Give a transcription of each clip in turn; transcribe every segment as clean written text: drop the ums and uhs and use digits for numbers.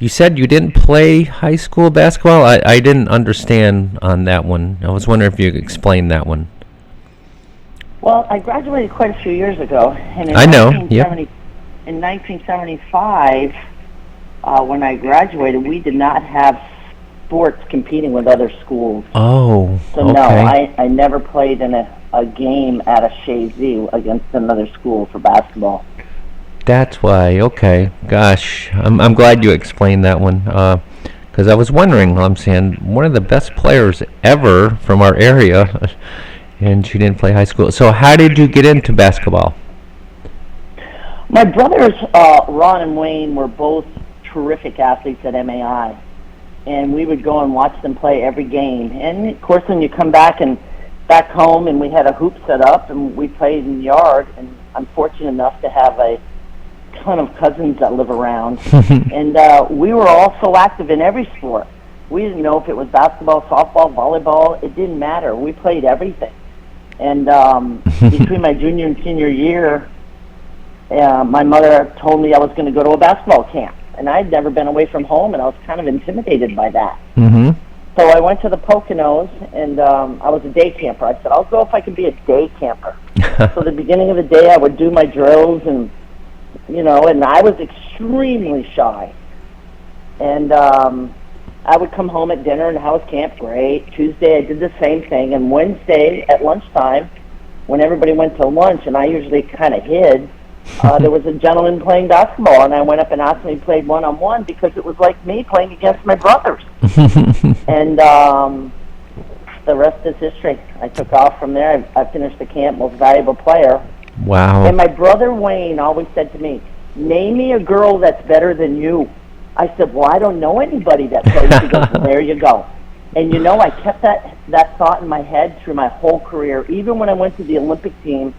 You said you didn't play high school basketball? I didn't understand on that one. I was wondering if you could explain that one. Well, I graduated quite a few years ago, and I know, yep. In 1975, when I graduated, we did not have sports competing with other schools. Oh, So okay. no, I never played in a game at a Shazy against another school for basketball. That's why. Okay, gosh, I'm glad you explained that one. Because I was wondering. I'm saying one of the best players ever from our area, and she didn't play high school. So how did you get into basketball? My brothers, Ron and Wayne, were both terrific athletes at MAI, and we would go and watch them play every game. And of course, when you come back home, and we had a hoop set up, and we played in the yard. And I'm fortunate enough to have a ton of cousins that live around, and we were all so active in every sport. We didn't know if it was basketball, softball, volleyball. It didn't matter. We played everything. And between my junior and senior year, my mother told me I was going to go to a basketball camp, and I'd never been away from home, and I was kind of intimidated by that. Mm-hmm. So I went to the Poconos, and I was a day camper. I said, I'll go if I can be a day camper. So the beginning of the day, I would do my drills, and and I was extremely shy. And I would come home at dinner, and how was camp? Great. Tuesday, I did the same thing. And Wednesday, at lunchtime, when everybody went to lunch, and I usually kind of hid, there was a gentleman playing basketball, and I went up and asked him if he played one-on-one, because it was like me playing against my brothers. And the rest is history. I took off from there. I finished the camp most valuable player. Wow. And my brother Wayne always said to me, name me a girl that's better than you. I said, well, I don't know anybody that plays. He goes, well, there you go. And I kept that thought in my head through my whole career. Even when I went to the Olympic team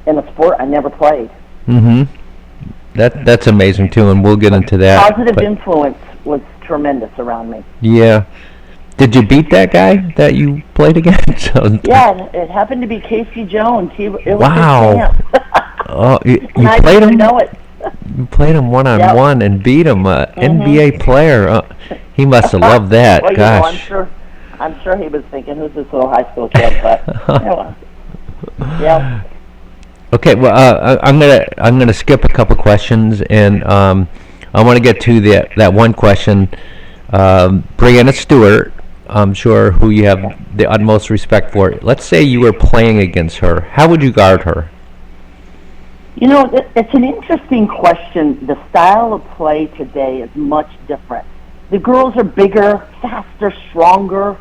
in a sport I never played. Mm-hmm. That's amazing, too, and we'll get into that. Positive influence was tremendous around me. Yeah. Did you beat that guy that you played against? Yeah, it happened to be Casey Jones. It was wow. His Oh, you I played didn't him? know it. You played him one-on-one and beat him, NBA player. He must have loved that. Well, gosh. I'm sure he was thinking, who's this little high school kid? But yeah. Okay, well, I'm gonna skip a couple questions, and I want to get to that one question. Brianna Stewart, I'm sure, who you have the utmost respect for. Let's say you were playing against her. How would you guard her? It's an interesting question. The style of play today is much different. The girls are bigger, faster, stronger.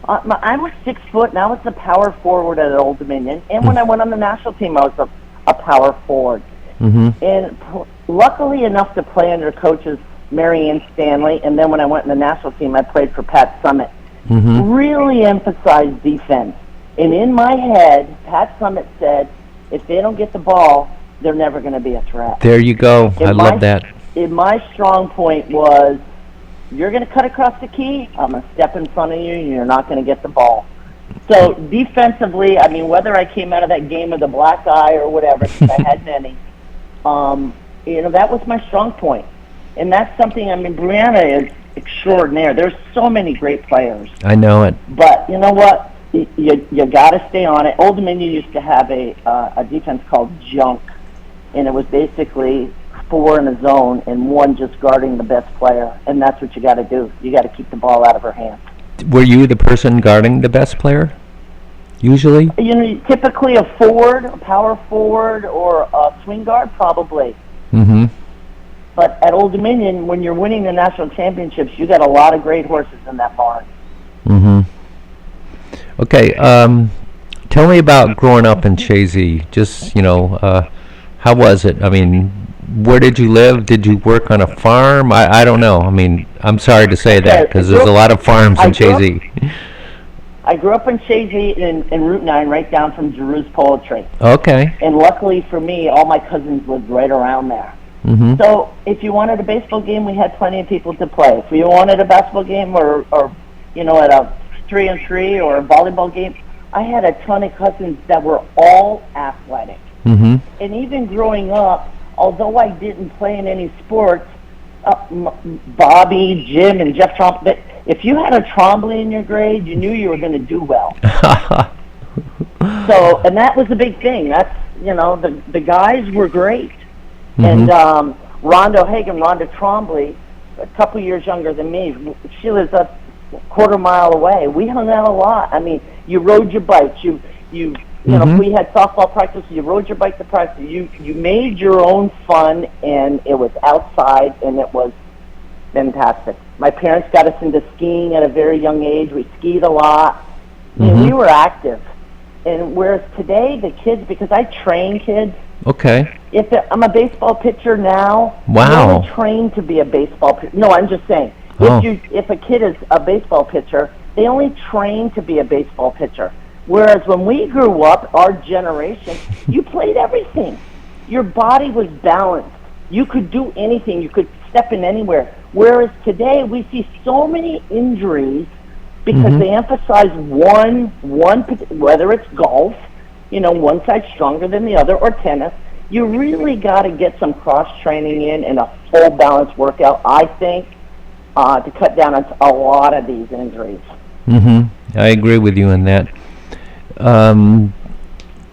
I was 6 foot, and I was the power forward at Old Dominion. And when I went on the national team, I was a power forward. Mm-hmm. And luckily enough to play under coaches Mary Ann Stanley, and then when I went in the national team, I played for Pat Summitt. Mm-hmm. Really emphasized defense. And in my head, Pat Summitt said, if they don't get the ball, they're never going to be a threat. There you go. I love that. And my strong point was, you're going to cut across the key, I'm going to step in front of you, and you're not going to get the ball. So defensively, I mean, whether I came out of that game with a black eye or whatever, because I had many, that was my strong point. And that's something, Brianna is extraordinaire. There's so many great players. I know it. But you know what? You got to stay on it. Old Dominion used to have a defense called junk, and it was basically 4 in a zone and 1 just guarding the best player, and that's what you got to do. You got to keep the ball out of her hands. Were you the person guarding the best player, usually? Typically a forward, a power forward, or a swing guard, probably. Mm-hmm. But at Old Dominion, when you're winning the national championships, you got a lot of great horses in that barn. Mm-hmm. Okay, tell me about growing up in Chazy. Just, how was it? I mean, where did you live? Did you work on a farm? I don't know. I mean, I'm sorry to say that, because there's a lot of farms in Chazy. I grew up in Chazy in Route 9, right down from Giroux's Poultry. Okay. And luckily for me, all my cousins lived right around there. Mm-hmm. So if you wanted a baseball game, we had plenty of people to play. If you wanted a basketball game or at a 3-on-3 or a volleyball game, I had a ton of cousins that were all athletic. Mm-hmm. And even growing up, although I didn't play in any sports, Bobby, Jim, and Jeff Trombly. If you had a Trombly in your grade, you knew you were going to do well. So, and that was the big thing. That's, the guys were great. And Rhonda Trombly, a couple years younger than me, she lives a quarter mile away. We hung out a lot. I mean, you rode your bikes. You if we had softball practice, you rode your bike to practice. You made your own fun, and it was outside, and it was fantastic. My parents got us into skiing at a very young age. We skied a lot. And we were active. And whereas today, the kids, because I train kids. Okay. I'm a baseball pitcher now. Wow. You're only trained to be a baseball pitcher. No, I'm just saying. If a kid is a baseball pitcher, they only train to be a baseball pitcher. Whereas when we grew up, our generation, you played everything. Your body was balanced. You could do anything. You could step in anywhere. Whereas today, we see so many injuries because they emphasize one, whether it's golf, one side's stronger than the other, or tennis. You really got to get some cross-training in and a full balanced workout, I think, to cut down on a lot of these injuries. I agree with you on that.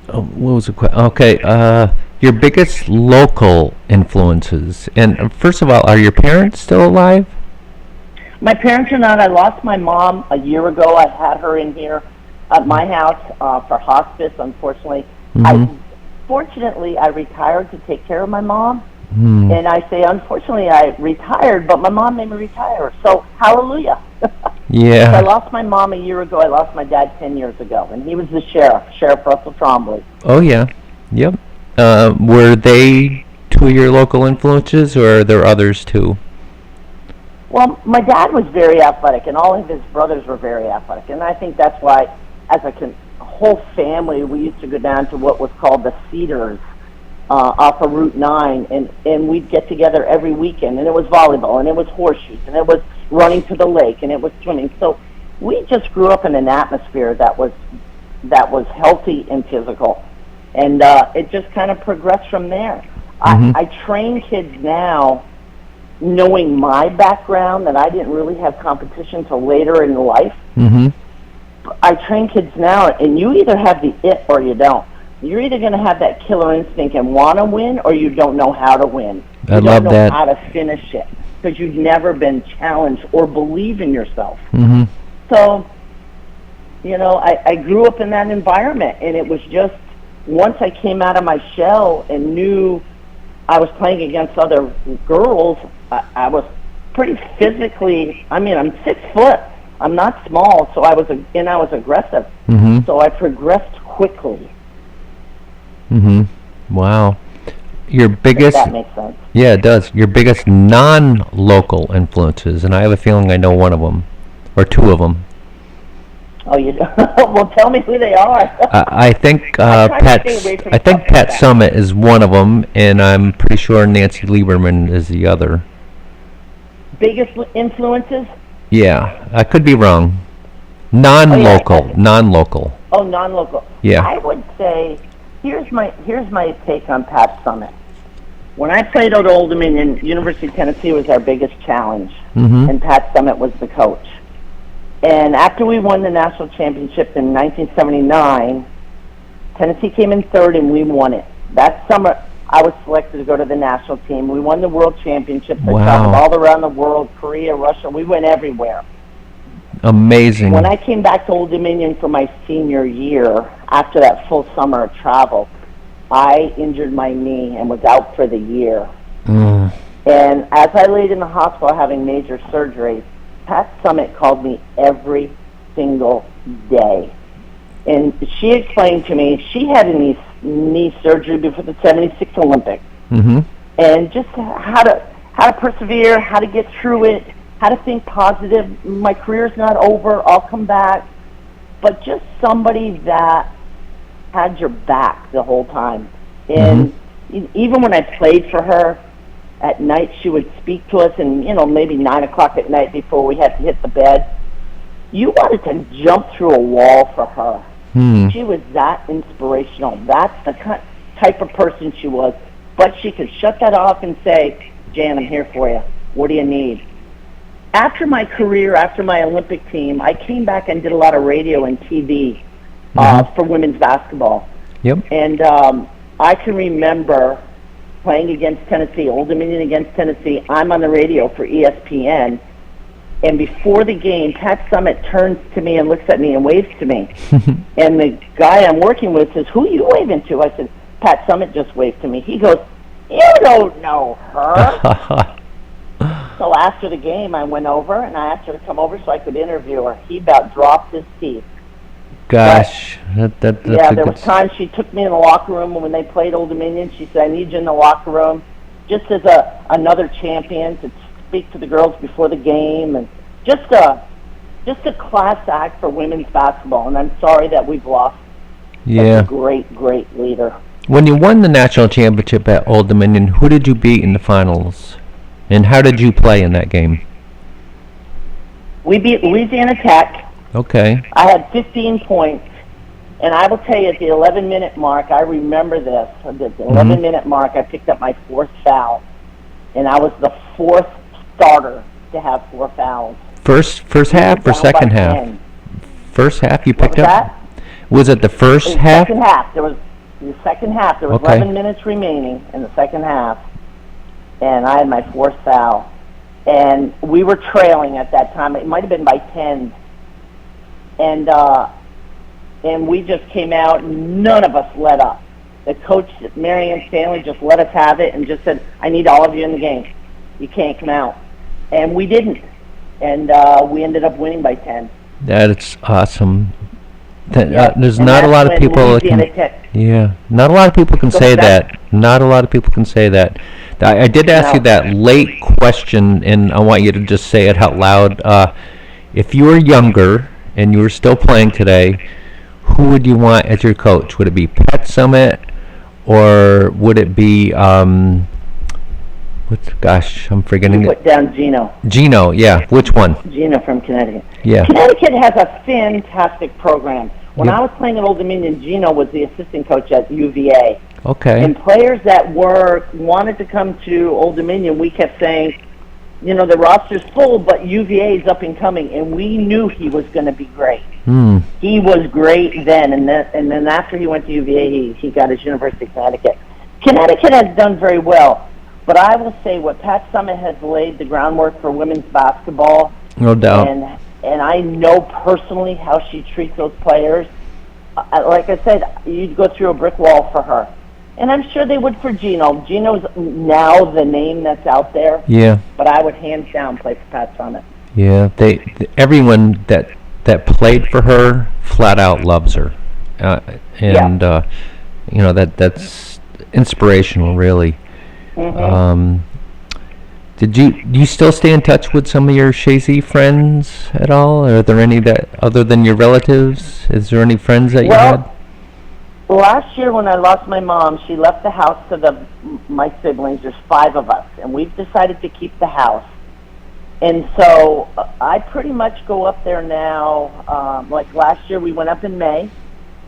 What was the question? Okay, your biggest local influences. And first of all, are your parents still alive? My parents are not. I lost my mom a year ago. I had her in here at my house for hospice, unfortunately. Fortunately, I retired to take care of my mom. And I say, unfortunately, I retired, but my mom made me retire. So, hallelujah. Yeah. So I lost my mom a year ago. I lost my dad 10 years ago, and he was the Sheriff Russell Trombly. Oh, yeah. Yep. Were they two of your local influences, or are there others, too? Well, my dad was very athletic, and all of his brothers were very athletic. And I think that's why, as a whole family, we used to go down to what was called the Cedars off of Route 9, and we'd get together every weekend, and it was volleyball, and it was horseshoes, and it was running to the lake, and it was swimming. So we just grew up in an atmosphere that was healthy and physical, and it just kind of progressed from there. I train kids now knowing my background, that I didn't really have competition till later in life. I train kids now, and you either have the it or you don't. You're either going to have that killer instinct and want to win, or you don't know how to win. I love that. You don't know how to finish it because you've never been challenged or believe in yourself. So, I grew up in that environment, and it was just once I came out of my shell and knew I was playing against other girls, I was pretty physically, I'm 6 foot. I'm not small, so I was aggressive. So I progressed quickly. Wow. Your biggest... If that makes sense. Yeah, it does. Your biggest non-local influences, and I have a feeling I know one of them, or two of them. Oh, you do? Well, tell me who they are. I think Pat Summit is one of them, and I'm pretty sure Nancy Lieberman is the other. Biggest influences? Yeah, I could be wrong. Non-local. Oh, non-local. Yeah. I would say, here's my take on Pat Summit. When I played at Old Dominion, University of Tennessee was our biggest challenge, and Pat Summit was the coach. And after we won the national championship in 1979, Tennessee came in third, and we won it. That summer, I was selected to go to the national team. We won the world championships. I traveled all around the world, Korea, Russia. We went everywhere. Amazing. When I came back to Old Dominion for my senior year, after that full summer of travel, I injured my knee and was out for the year. And as I laid in the hospital having major surgery, Pat Summit called me every single day. And she explained to me she had a knee surgery before the 76 Olympics. And just how to persevere, how to get through it, how to think positive. My career's not over. I'll come back. But just somebody that had your back the whole time. And even when I played for her, at night she would speak to us, and maybe 9 o'clock at night before we had to hit the bed. You wanted to jump through a wall for her. She was that inspirational. That's the type of person she was. But she could shut that off and say, Jan, I'm here for you. What do you need? After my career, after my Olympic team, I came back and did a lot of radio and TV for women's basketball. Yep. And I can remember playing against Tennessee, Old Dominion against Tennessee. I'm on the radio for ESPN. And before the game, Pat Summitt turns to me and looks at me and waves to me. And the guy I'm working with says, "Who are you waving to?" I said, "Pat Summitt just waved to me." He goes, "You don't know her." So after the game, I went over and I asked her to come over so I could interview her. He about dropped his teeth. Gosh. That's there was times she took me in the locker room when they played Old Dominion. She said, "I need you in the locker room just as another champion to speak to the girls before the game," and just a class act for women's basketball. And I'm sorry that we've lost such a great leader. When you won the national championship at Old Dominion, who did you beat in the finals? And how did you play in that game? We beat Louisiana Tech. Okay. I had 15 points. And I will tell you, at the 11-minute mark, I remember this. At the 11-minute mark, I picked up my fourth foul. And I was the fourth starter to have 4 fouls. First half or second half? 10. First half you picked up? That? Was it the first half? Second half. There was the second half. There was 11 minutes remaining in the second half. And I had my fourth foul. And we were trailing at that time. It might have been by 10. And we just came out, and none of us let up. The coach, Marianne Stanley, just let us have it and just said, "I need all of you in the game. You can't come out." And we didn't. And we ended up winning by 10. That's awesome. There's not a lot of people that can. Not a lot of people can say that. Not a lot of people can say that. I did ask you that late question, and I want you to just say it out loud. If you were younger and you were still playing today, who would you want as your coach? Would it be Pat Summitt, or would it be I'm forgetting it. Put down Gino. Gino, yeah. Which one? Gino from Connecticut. Yeah. Connecticut has a fantastic program. When I was playing at Old Dominion, Gino was the assistant coach at UVA. Okay. And players that wanted to come to Old Dominion, we kept saying, the roster's full, but UVA is up and coming, and we knew he was going to be great. He was great then, and then after he went to UVA, he got his University of Connecticut. Connecticut has done very well, but I will say what Pat Summitt has laid the groundwork for women's basketball. No doubt. And I know personally how she treats those players. Like I said, you'd go through a brick wall for her. And I'm sure they would for Gino. Gino's now the name that's out there. Yeah. But I would hands down play for Pat Summitt. Yeah. Everyone that played for her flat out loves her. That's inspirational, really. Do you still stay in touch with some of your Shazy friends at all? Are there any that, other than your relatives, is there any friends that you had? Last year when I lost my mom, she left the house to my siblings. There's 5 of us, and we've decided to keep the house. And so I pretty much go up there now. Like last year, we went up in May,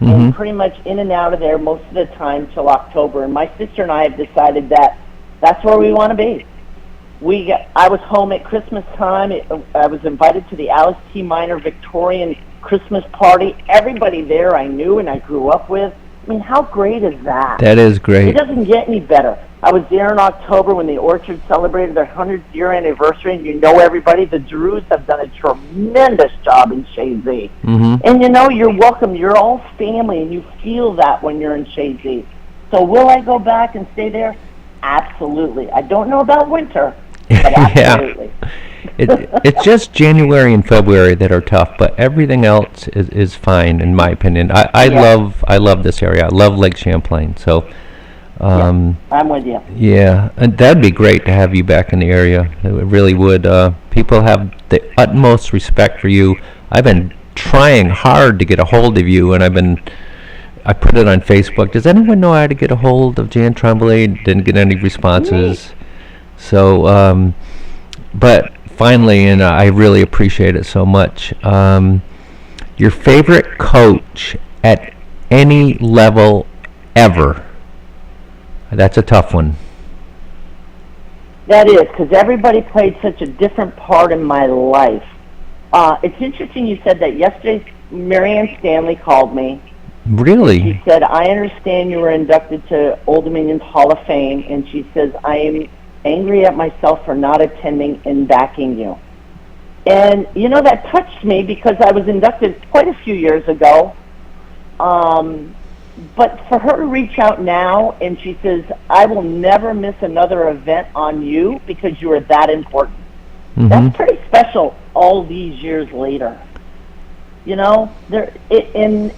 and pretty much in and out of there most of the time till October. And my sister and I have decided that that's where we want to be. I was home at Christmas time. I was invited to the Alice T. Minor Victorian Christmas party. Everybody there I knew and I grew up with. I mean, how great is that? That is great. It doesn't get any better. I was there in October when the Orchard celebrated their 100th year anniversary, and everybody. The Drews have done a tremendous job in Shazy. And you're welcome. You're all family, and you feel that when you're in Shazy. So will I go back and stay there? Absolutely. I don't know about winter, but absolutely. It's just January and February that are tough, but everything else is fine in my opinion. I love this area. I love Lake Champlain. So I'm with you. Yeah, and that'd be great to have you back in the area. It really would. People have the utmost respect for you. I've been trying hard to get a hold of you, and I put it on Facebook. Does anyone know how to get a hold of Jan Trombly? Didn't get any responses. So, but finally, and I really appreciate it so much. Your favorite coach at any level ever? That's a tough one. That is, because everybody played such a different part in my life. It's interesting you said that. Yesterday, Marianne Stanley called me. Really? She said, I understand you were inducted to Old Dominion's Hall of Fame, and she says, I am angry at myself for not attending and backing you. And, you know, that touched me because I was inducted quite a few years ago. But for her to reach out now, and she says, I will never miss another event on you because you are that important. Mm-hmm. That's pretty special all these years later. You know, and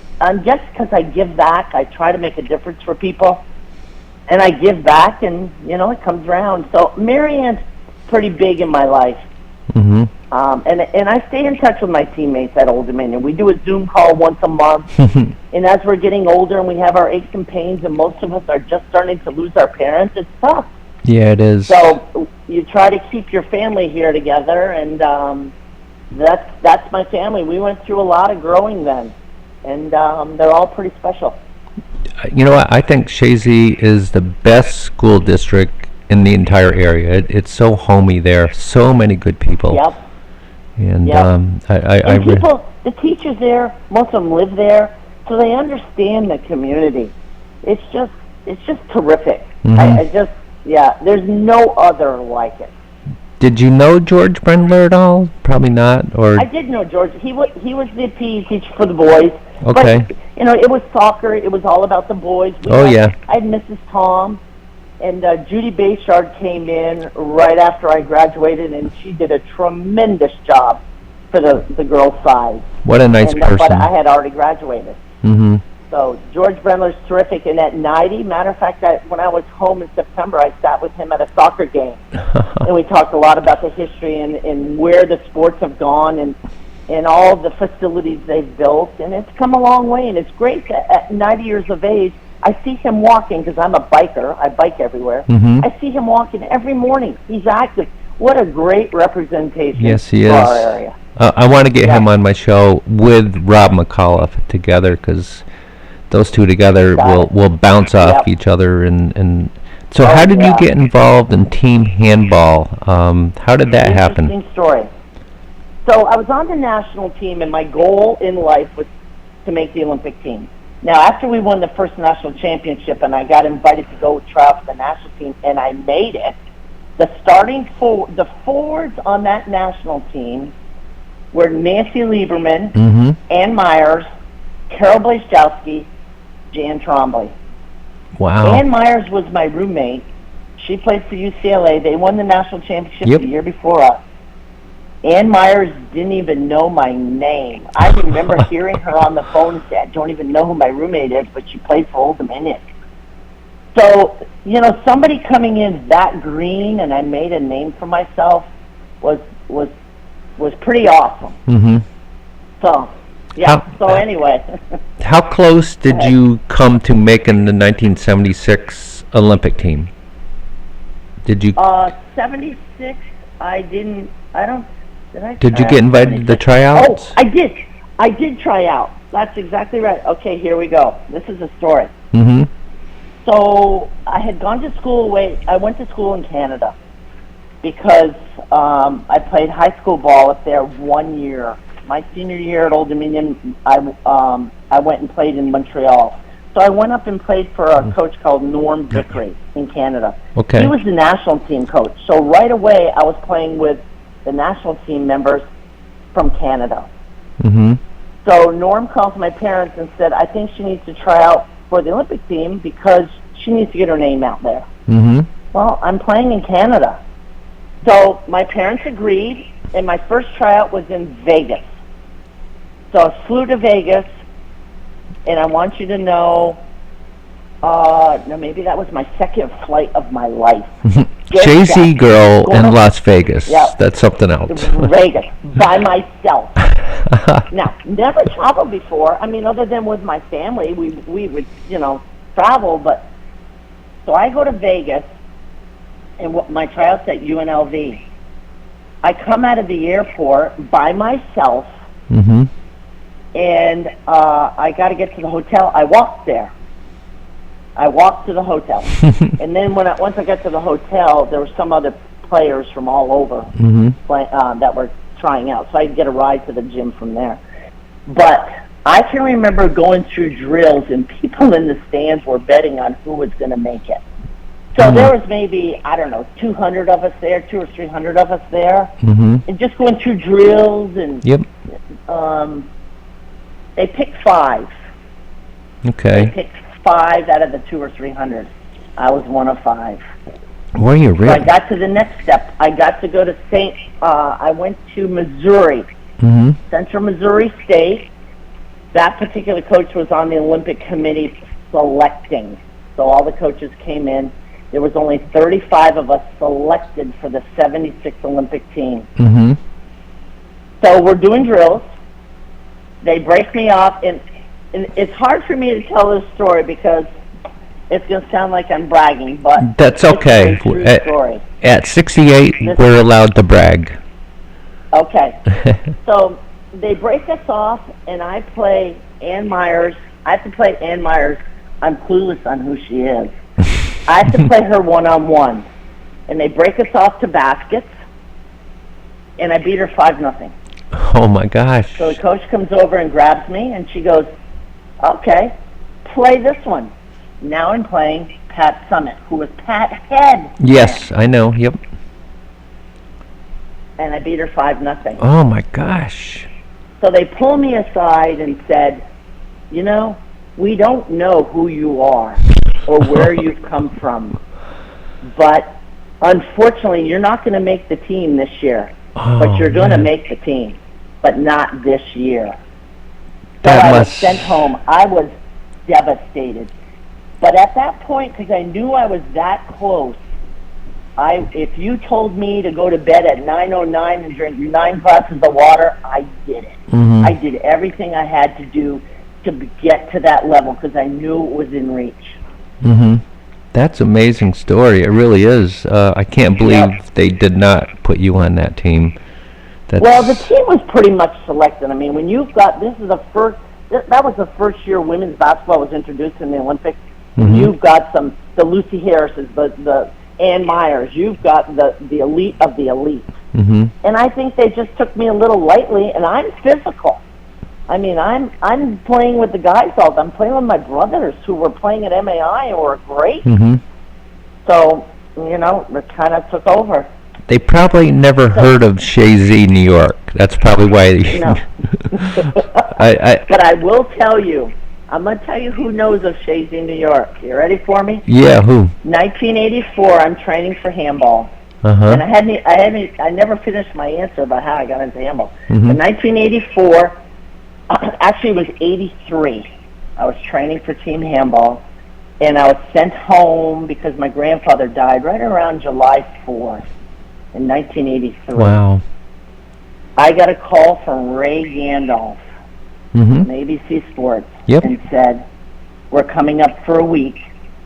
just because I give back, I try to make a difference for people, and I give back, and, you know, it comes around. So Marianne's pretty big in my life. Mm-hmm. And I stay in touch with my teammates at Old Dominion. We do a Zoom call once a month. And as we're getting older and we have our aches and pains, and most of us are just starting to lose our parents, it's tough. Yeah, it is. So you try to keep your family here together, and that's my family. We went through a lot of growing then, and they're all pretty special. You know what? I think Chazy is the best school district in the entire area. It's so homey there. So many good people. Yep. And yep. and people, the teachers there, most of them live there, so they understand the community. It's just terrific. Mm-hmm. There's no other like it. Did you know George Brendler at all? Probably not. Or I did know George. He was the PE teacher for the boys. Okay. But, you know, it was soccer. It was all about the boys. I had Mrs. Tom. And Judy Bayshard came in right after I graduated, and she did a tremendous job for the girls' side. What a nice person. But I had already graduated. Mm-hmm. So George Brendler's terrific. And at 90, matter of fact, when I was home in September, I sat with him at a soccer game. And we talked a lot about the history and where the sports have gone and all the facilities they've built. And it's come a long way, and it's great that at 90 years of age, I see him walking because I'm a biker. I bike everywhere. Mm-hmm. I see him walking every morning. He's active. What a great representation he for is. our area. I want to get him on my show with Rob McAuliffe together, because those two together will bounce off each other. And so how did you get involved in team handball? How did that happen? Interesting story. So I was on the national team, and my goal in life was to make the Olympic team. Now, after we won the first national championship and I got invited to go try out for the national team, and I made it, the forwards on that national team were Nancy Lieberman, mm-hmm. Ann Myers, Carol Blazkowski, Jan Trombly. Wow. Ann Myers was my roommate. She played for UCLA. They won the national championship the year before us. Ann Myers didn't even know my name. I remember hearing her on the phone and say, I don't even know who my roommate is, but she played for Old Dominion. So, you know, somebody coming in that green and I made a name for myself was pretty awesome. Mm-hmm. So, anyway. How close did you come to making the 1976 Olympic team? Did you? 76, Did you get invited to the tryouts? Oh, I did. I did try out. That's exactly right. Okay, here we go. This is a story. Mm-hmm. So I had gone to school. I went to school in Canada because I played high school ball up there 1 year. My senior year at Old Dominion, I went and played in Montreal. So I went up and played for a coach called Norm Vickery in Canada. Okay. He was the national team coach. So right away, I was playing with the national team members from Canada. Mm-hmm. So Norm called my parents and said, I think she needs to try out for the Olympic team because she needs to get her name out there. Mm-hmm. Well, I'm playing in Canada. So my parents agreed, and my first tryout was in Vegas. So I flew to Vegas, and I want you to know, maybe that was my second flight of my life. Jay-Z girl in Las Vegas. Yep. That's something else. Vegas, by myself. Now, never traveled before. I mean, other than with my family, we would, travel. But so I go to Vegas, and my tryouts at UNLV. I come out of the airport by myself, mm-hmm. and I got to get to the hotel. I walked there. I walked to the hotel, and then once I got to the hotel, there was some other players from all over that were trying out. So I'd get a ride to the gym from there. But I can remember going through drills and people in the stands were betting on who was going to make it. So there was maybe, I don't know, 200 of us there, 200 or 300 of us there, and just going through drills and they picked 5. Okay. They picked 5 out of the 200 or 300. I was one of 5. Were you really? So I got to the next step. I got to go to I went to Missouri, Central Missouri State. That particular coach was on the Olympic Committee selecting. So all the coaches came in. There was only 35 of us selected for the 76 Olympic team. So we're doing drills. They break me off, and it's hard for me to tell this story because it's going to sound like I'm bragging, but that's okay. It's a true story. At 68, we're allowed to brag. Okay. So they break us off, and I play Ann Myers. I have to play Ann Myers. I'm clueless on who she is. I have to play her one-on-one. And they break us off to baskets, and I beat her 5-0. Oh, my gosh. So the coach comes over and grabs me, and she goes, okay, play this one. Now I'm playing Pat Summitt, who was Pat Head. Yes, I know, yep. And I beat her 5-0. Oh, my gosh. So they pull me aside and said, you know, we don't know who you are or where you've come from, but unfortunately you're not going to make the team this year. But you're going to make the team, but not this year. So I was sent home. I was devastated. But at that point, because I knew I was that close, if you told me to go to bed at 9:09 and drink 9 glasses of water, I did it. I did everything I had to do to get to that level because I knew it was in reach. That's an amazing story. It really is. I can't believe they did not put you on that team. Well, the team was pretty much selected. I mean, when you've got, that was the first year women's basketball was introduced in the Olympics. You've got the Lucy Harrises, the Ann Myers. You've got the elite of the elite. And I think they just took me a little lightly, and I'm physical. I mean, I'm playing with the guys all the time. I'm playing with my brothers who were playing at MAI and were great. So, you know, it kind of took over. They probably never heard of Shazy, New York. That's probably why. No. But I will tell you, I'm going to tell you who knows of Shazy, New York. You ready for me? Yeah, who? 1984, I'm training for handball. And I never finished my answer about how I got into handball. In 1984, actually it was 83. I was training for team handball, and I was sent home because my grandfather died right around July 4th in 1983. Wow. I got a call from Ray Gandolf from ABC Sports and said, we're coming up for a week.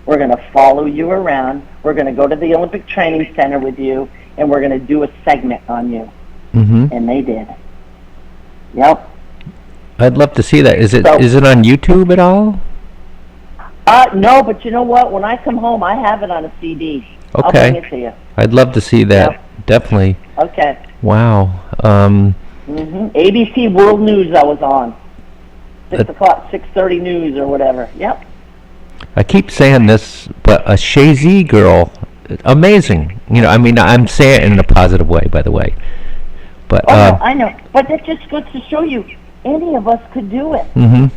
We're going to follow you around. We're going to go to the Olympic Training Center with you, and we're going to do a segment on you. And they did. Yep. I'd love to see that. Is it on YouTube at all? No, but you know what? When I come home, I have it on a CD. Okay. I'll bring it to you. I'd love to see that. Definitely. Okay. Wow. ABC World News I was on. 6 o'clock, 6:30 news or whatever. Yep. I keep saying this, but a Shazy girl, amazing. You know, I mean, I'm saying it in a positive way, by the way. But no, I know. But that just goes to show you, any of us could do it. You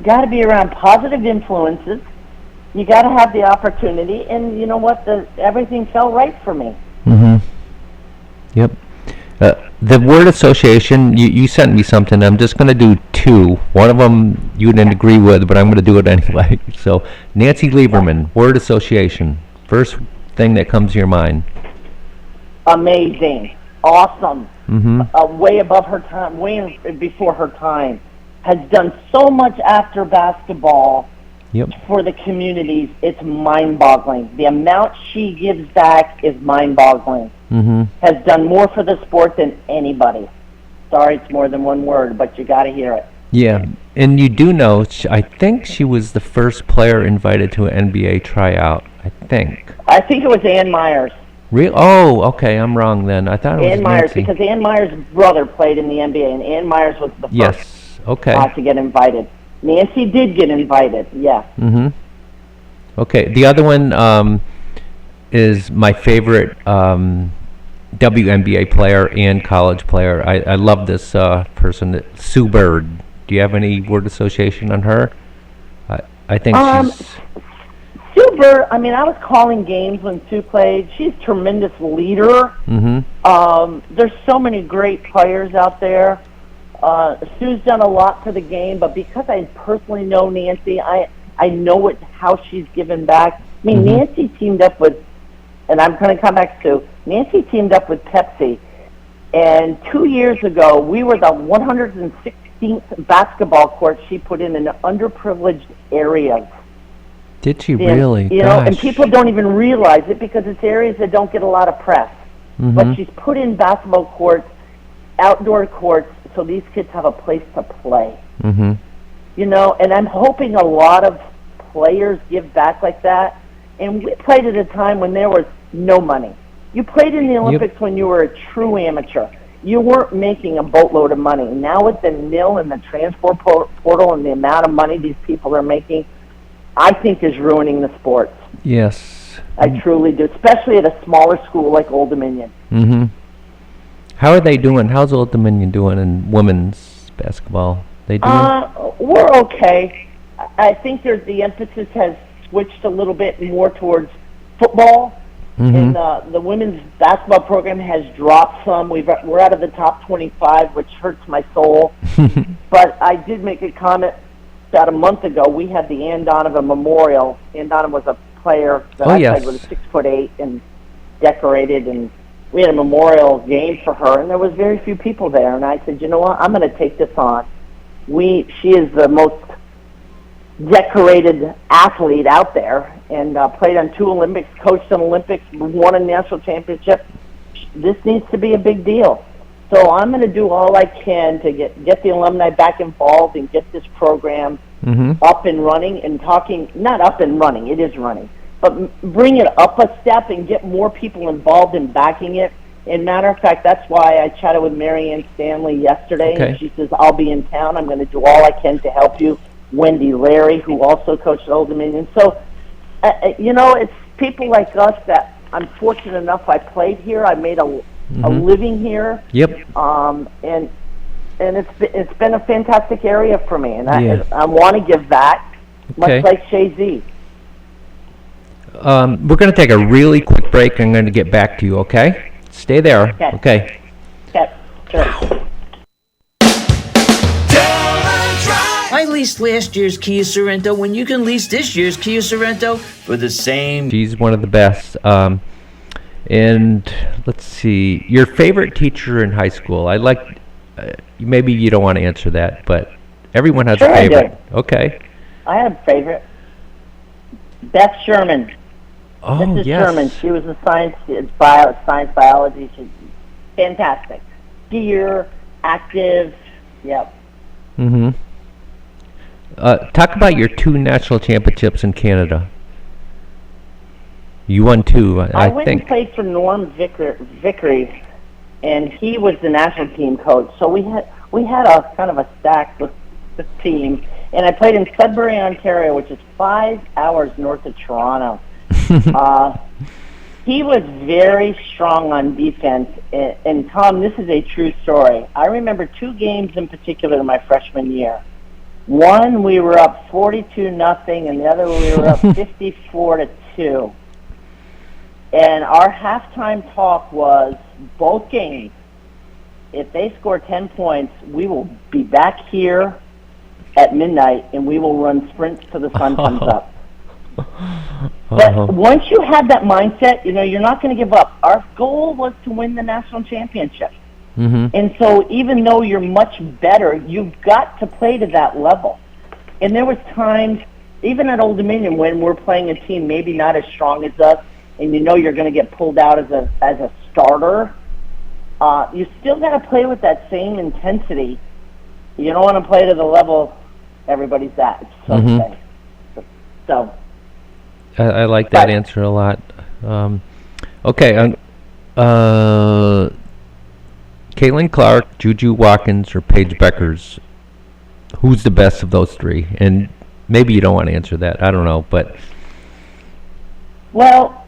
got to be around positive influences. You got to have the opportunity, and you know what? Everything fell right for me. Yep. The word association, you sent me something. I'm just going to do 2. One of them you didn't agree with, but I'm going to do it anyway. So, Nancy Lieberman, word association. First thing that comes to your mind. Amazing. Awesome. Way above her time, way before her time. Has done so much after basketball for the communities. It's mind-boggling. The amount she gives back is mind-boggling. Has done more for the sport than anybody. Sorry, it's more than one word, but you got to hear it. Yeah, and you do know, I think she was the first player invited to an NBA tryout. I think it was Ann Myers. Oh, okay, I'm wrong then. I thought it was Ann Myers, Nancy. because Ann Myers' brother played in the NBA, and Ann Myers was the first Yes. Okay. to get invited. Nancy did get invited, yeah. Mm-hmm. Okay. The other one is my favorite WNBA player and college player. I love this person, Sue Bird. Do you have any word association on her? I think she's. Sue Bird, I mean, I was calling games when Sue played. She's a tremendous leader. Mm-hmm. There's so many great players out there. Sue's done a lot for the game, but because I personally know Nancy, I know how she's given back. I mean, Nancy teamed up with, and I'm going to come back to Sue, Nancy teamed up with Pepsi, and 2 years ago, we were the 116th basketball court she put in an underprivileged areas. Did she really? You know, and people don't even realize it because it's areas that don't get a lot of press. But she's put in basketball courts, outdoor courts, so these kids have a place to play. You know, and I'm hoping a lot of players give back like that. And we played at a time when there was no money. You played in the Olympics when you were a true amateur. You weren't making a boatload of money. Now with the nil and the transfer portal and the amount of money these people are making, I think is ruining the sports. Yes. I truly do, especially at a smaller school like Old Dominion. How are they doing? How's Old Dominion doing in women's basketball? They doing? We're okay. I think the emphasis has switched a little bit more towards football. And the women's basketball program has dropped some. We're out of the top 25, which hurts my soul. But I did make a comment about a month ago. We had the Ann Donovan Memorial. Ann Donovan was a player that I played with, 6'8" and decorated, and we had a memorial game for her, and there was very few people there. And I said, you know what, I'm going to take this on. She is the most decorated athlete out there, and played on 2 Olympics, coached an Olympics, won a national championship. This needs to be a big deal. So I'm going to do all I can to get the alumni back involved and get this program up and running, and not up and running, it is running, but bring it up a step and get more people involved in backing it. And matter of fact, that's why I chatted with Mary Ann Stanley yesterday, and she says, I'll be in town. I'm going to do all I can to help you. Wendy Larry, who also coached at Old Dominion. So, you know, it's people like us that I'm fortunate enough I played here. I made a living here. And it's been a fantastic area for me, and I want to give back, much like Shay Z. We're going to take a really quick break. I'm going to get back to you, okay? Stay there. Okay. Sure. I leased last year's Kia Sorento when you can lease this year's Kia Sorento for the same. She's one of the best. And let's see, your favorite teacher in high school. I like. Maybe you don't want to answer that, but everyone has a favorite. I do. Okay. I have a favorite. Beth Sherman. Oh, Mrs. yes. Sherman. She was a science biology. She's fantastic. Skier, active. Yep. Talk about your 2 national championships in Canada. You won 2, I went think. and played for Norm Vickery, and he was the national team coach. So we had a kind of a stacked team, and I played in Sudbury, Ontario, which is 5 hours north of Toronto. He was very strong on defense, and Tom, this is a true story. I remember 2 games in particular in my freshman year. One, we were up 42-0, and the other we were up 54-2. And our halftime talk was, both games, if they score 10 points, we will be back here at midnight, and we will run sprints till the sun comes up. But once you have that mindset, you know, you're not going to give up. Our goal was to win the national championship. And so even though you're much better, you've got to play to that level. And there was times, even at Old Dominion, when we're playing a team maybe not as strong as us, and you know you're going to get pulled out as a starter, you still got to play with that same intensity. You don't want to play to the level everybody's at, so to say. So I like that answer a lot. Okay. Caitlin Clark, Juju Watkins, or Paige Beckers. Who's the best of those three? And maybe you don't want to answer that. I don't know, but Well,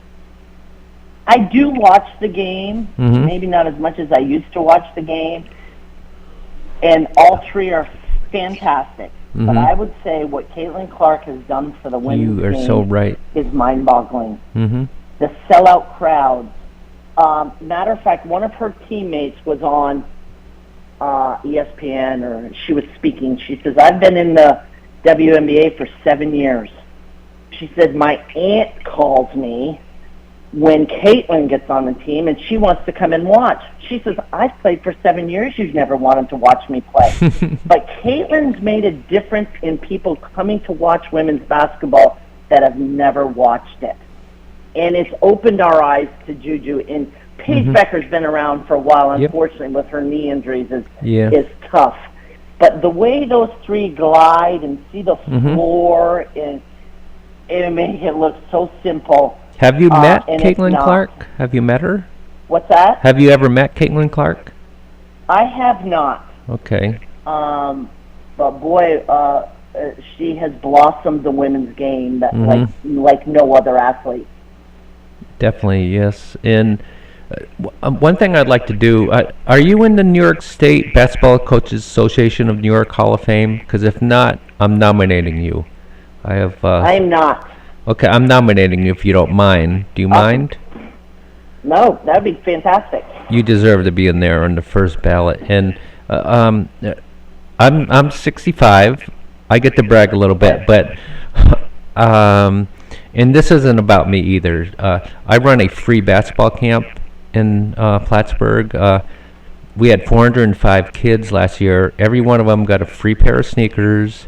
I do watch the game, Mhm. maybe not as much as I used to watch the game, and all three are fantastic. But Mhm. I would say what Caitlin Clark has done for the women's you are game so right. is mind-boggling. Mm-hmm. The sellout crowds. Matter of fact, one of her teammates was on ESPN, or she was speaking. She says, I've been in the WNBA for 7 years. She said, my aunt calls me when Caitlin gets on the team, and she wants to come and watch. She says, I've played for 7 years. You've never wanted to watch me play. But Caitlin's made a difference in people coming to watch women's basketball that have never watched it. And it's opened our eyes to Juju. And Paige Becker's been around for a while. Unfortunately, with her knee injuries, is tough. But the way those three glide and see the floor, and it makes it look so simple. Have you met and it's Caitlin not. Clark? Have you met her? What's that? Have you ever met Caitlin Clark? I have not. Okay. But boy, she has blossomed the women's game that like no other athlete. Definitely, yes. And one thing I'd like to do, are you in the New York State Basketball Coaches Association of New York Hall of Fame? Because if not, I'm nominating you. I have. I'm not. Okay, I'm nominating you if you don't mind. Do you mind? No, that would be fantastic. You deserve to be in there on the first ballot. And I'm 65. I get to brag a little bit, but and this isn't about me either. I run a free basketball camp in Plattsburgh. We had 405 kids last year. Every one of them got a free pair of sneakers.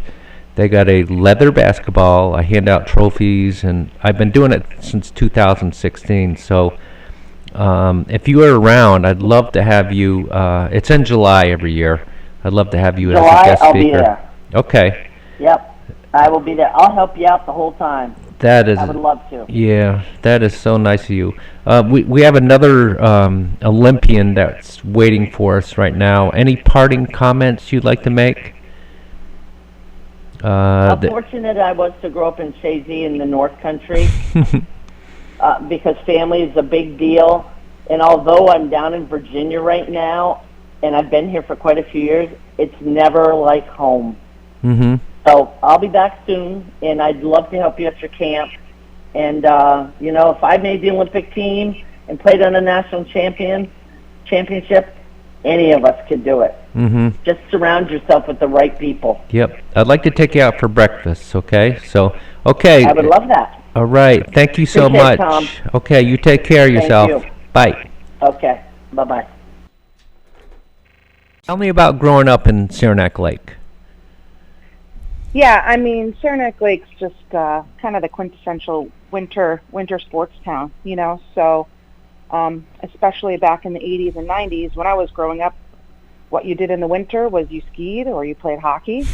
They got a leather basketball. I hand out trophies, and I've been doing it since 2016. So if you are around, I'd love to have you. It's in July every year. I'd love to have you as a guest I'll speaker. be there. Okay. Yep, I will be there. I'll help you out the whole time. That is. I would love to. Yeah, that is so nice of you. We have another Olympian that's waiting for us right now. Any parting comments you'd like to make? How fortunate I was to grow up in Chazy in the North Country, because family is a big deal. And although I'm down in Virginia right now, and I've been here for quite a few years, it's never like home. Mm-hmm. So I'll be back soon, and I'd love to help you at your camp. And, if I made the Olympic team and played on a national championship, any of us could do it. Mm-hmm. Just surround yourself with the right people. Yep. I'd like to take you out for breakfast, okay? So, okay. I would love that. All right. Thank you so Appreciate much. it, Tom. Okay, you take care of Thank yourself. you. Bye. Okay. Bye-bye. Tell me about growing up in Saranac Lake. Yeah, I mean, Saranac Lake's just kind of the quintessential winter sports town, so especially back in the 80s and 90s when I was growing up, what you did in the winter was you skied or you played hockey,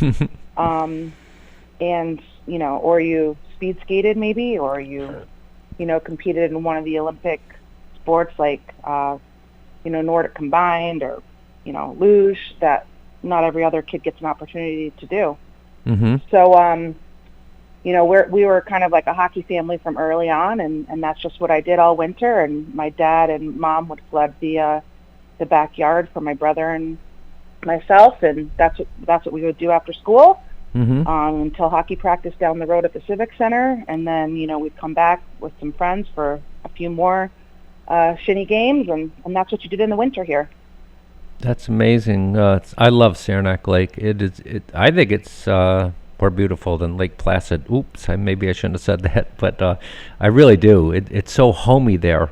and, or you speed skated maybe, or you, competed in one of the Olympic sports like, Nordic combined or, luge that not every other kid gets an opportunity to do. Mm-hmm. So, we were kind of like a hockey family from early on, and that's just what I did all winter. And my dad and mom would flood the backyard for my brother and myself, and that's what we would do after school until hockey practice down the road at the Civic Center, and then we'd come back with some friends for a few more shinny games, and that's what you did in the winter here. That's amazing. I love Saranac Lake. I think it's more beautiful than Lake Placid. Oops, maybe I shouldn't have said that, but I really do. It's so homey there,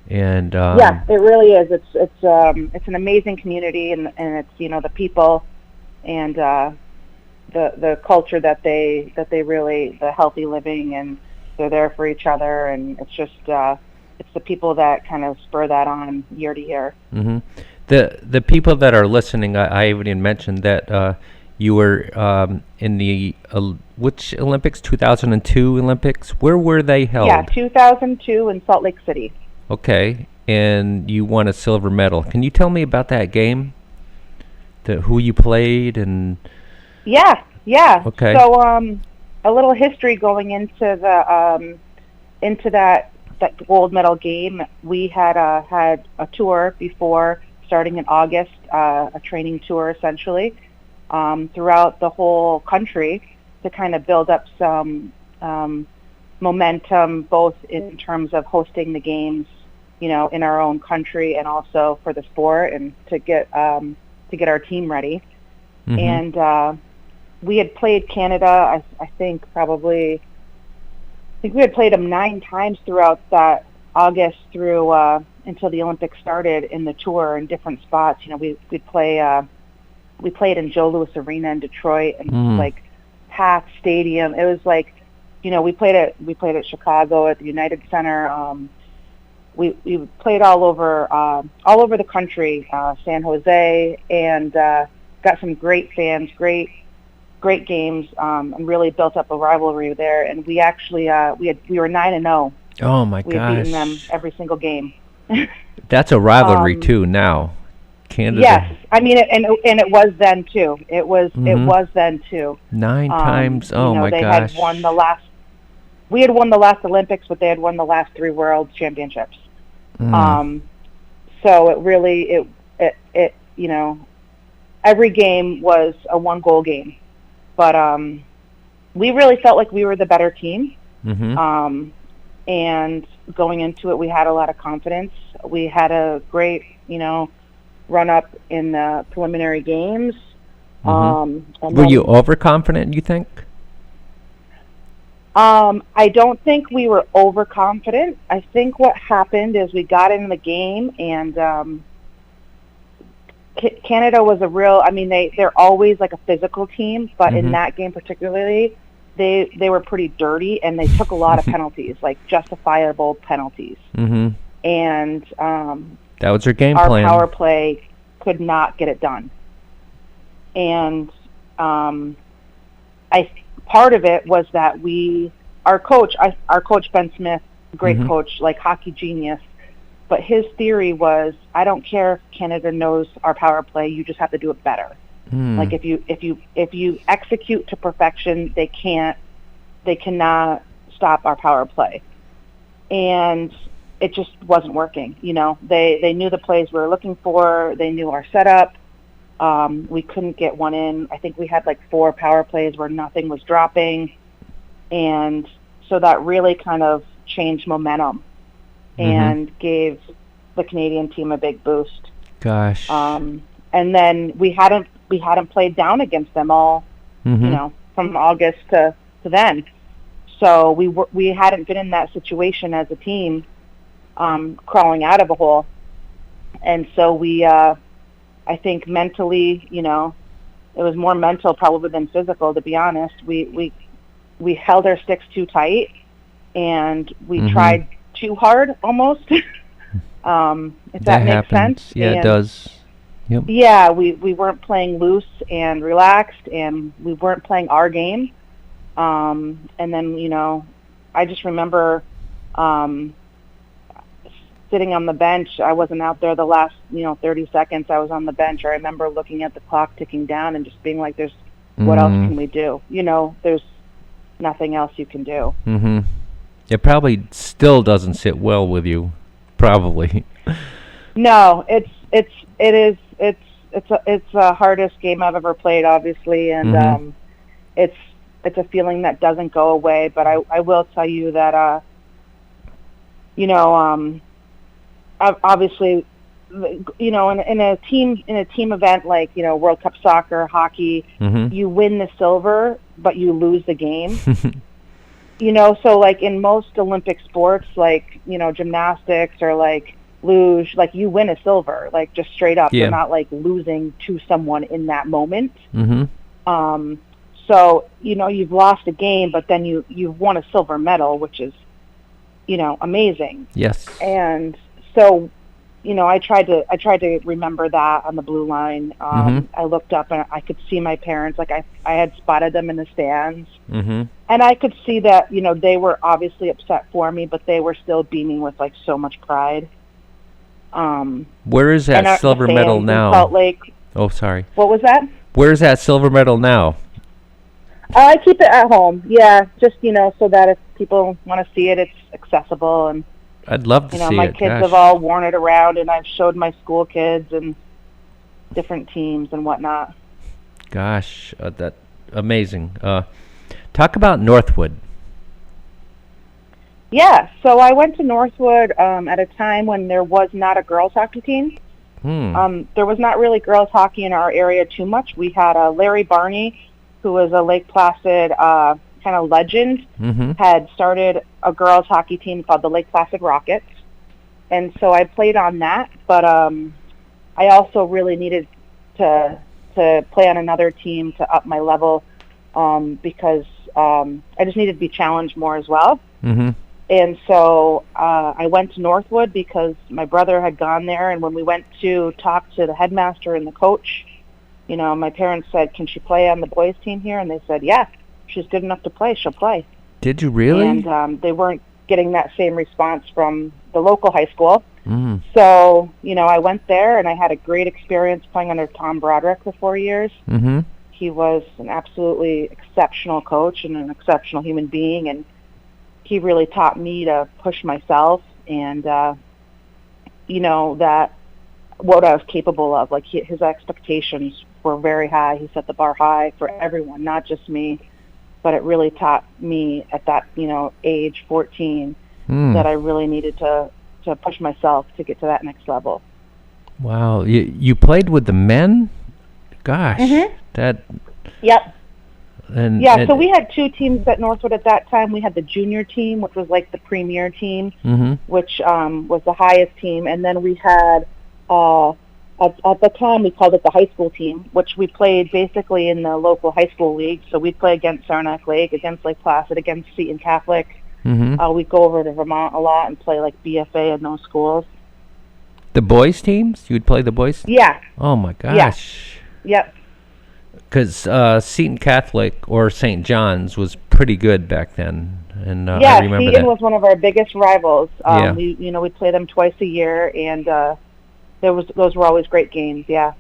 and yeah, it really is. It's an amazing community, and it's the people and the culture that they really, the healthy living, and they're there for each other, and it's just it's the people that kind of spur that on year to year. Mm-hmm. The people that are listening, I even mentioned that you were in the which Olympics? 2002 Olympics. Where were they held? Yeah, 2002 in Salt Lake City. Okay, and you won a silver medal. Can you tell me about that game? Who you played and... Yeah. Okay. So a little history going into that gold medal game. We had a tour before starting in August, a training tour essentially, throughout the whole country to kind of build up some momentum, both in terms of hosting the games, in our own country and also for the sport, and to get our team ready. Mm-hmm. And we had played Canada, I think we had played them 9 times throughout that August through until the Olympics started in the tour in different spots. We played in Joe Louis Arena in Detroit, and like packed stadium. It was like, we played at Chicago at the United Center. We played all over the country, San Jose, and got some great fans, great games, and really built up a rivalry there. And we actually we were 9-0. Oh my We gosh! had beaten them every single game. That's a rivalry too now. Canada. Yes, I mean, and it was then too. It was then too. 9 times. Oh my they gosh! We had won the last Olympics, but they had won the last 3 World Championships. So it really every game was a 1-goal game, but we really felt like we were the better team. Mm-hmm. And going into it, we had a lot of confidence. We had a great, run up in the preliminary games. Mm-hmm. Were you overconfident, you think? I don't think we were overconfident. I think what happened is we got in the game, and Canada was they're always like a physical team, but in that game particularly, they were pretty dirty, and they took a lot of penalties, like justifiable penalties. Mm-hmm. And that was their game plan. plan. Our power play could not get it done. And part of it was that our coach Ben Smith, great coach, like hockey genius, but his theory was, I don't care if Canada knows our power play, you just have to do it better. Like if you execute to perfection, they cannot stop our power play. And it just wasn't working. They knew the plays we were looking for. They knew our setup. We couldn't get one in. I think we had like 4 power plays where nothing was dropping. And so that really kind of changed momentum and gave the Canadian team a big boost. Gosh. And then we hadn't played down against them all, from August to then. So we hadn't been in that situation as a team, crawling out of a hole. And so we, I think mentally, it was more mental probably than physical, to be honest. We held our sticks too tight, and we tried too hard almost, if that makes sense. Yeah, it does. Yep. Yeah, we weren't playing loose and relaxed, and we weren't playing our game. And then, I just remember sitting on the bench. I wasn't out there the last, 30 seconds. I was on the bench. I remember looking at the clock ticking down and just being like, what else can we do? There's nothing else you can do. Mm-hmm. It probably still doesn't sit well with you, probably. No, it's the hardest game I've ever played, obviously, and it's a feeling that doesn't go away. But I will tell you that obviously, in a team event like World Cup soccer, hockey, you win the silver, but you lose the game. So like in most Olympic sports, like gymnastics or like luge, like you win a silver, like just straight up. You're not like losing to someone in that moment. So you've lost a game, but then you've won a silver medal, which is amazing. Yes. And so I tried to remember that on the blue line. I looked up and I could see my parents. Like I had spotted them in the stands, and I could see that they were obviously upset for me, but they were still beaming with like so much pride. Where is that silver medal now? Salt Lake. Oh, sorry. What was that? Where is that silver medal now? I keep it at home. Yeah, just so that if people want to see it, it's accessible. And I'd love to see my it. kids Gosh. have all worn it around, and I've showed my school kids and different teams and whatnot. Gosh, that amazing. Talk about Northwood. Yeah, so I went to Northwood at a time when there was not a girls hockey team. There was not really girls hockey in our area too much. We had Larry Barney, who was a Lake Placid kind of legend, had started a girls hockey team called the Lake Placid Rockets. And so I played on that, but I also really needed to play on another team to up my level because I just needed to be challenged more as well. And so I went to Northwood because my brother had gone there, and when we went to talk to the headmaster and the coach, my parents said, "Can she play on the boys team here?" And they said, "Yeah, she's good enough to play. She'll play." Did you really? And they weren't getting that same response from the local high school. So, I went there, and I had a great experience playing under Tom Broderick for 4 years. He was an absolutely exceptional coach and an exceptional human being, and he really taught me to push myself and, that what I was capable of. Like his expectations were very high. He set the bar high for everyone, not just me. But it really taught me at that, age 14, that I really needed to push myself to get to that next level. Wow. You played with the men? Gosh. That. Yep. And so we had two teams at Northwood at that time. We had the junior team, which was like the premier team, which was the highest team. And then we had, at the time, we called it the high school team, which we played basically in the local high school league. So we'd play against Saranac Lake, against Lake Placid, against Seton Catholic. We'd go over to Vermont a lot and play like BFA in those schools. The boys teams? You would play the boys? Yeah. Oh, my gosh. Yeah. Yep. Because Seton Catholic or St. John's was pretty good back then, and I remember Seton that. was one of our biggest rivals. We'd play them twice a year, and those were always great games. Yeah.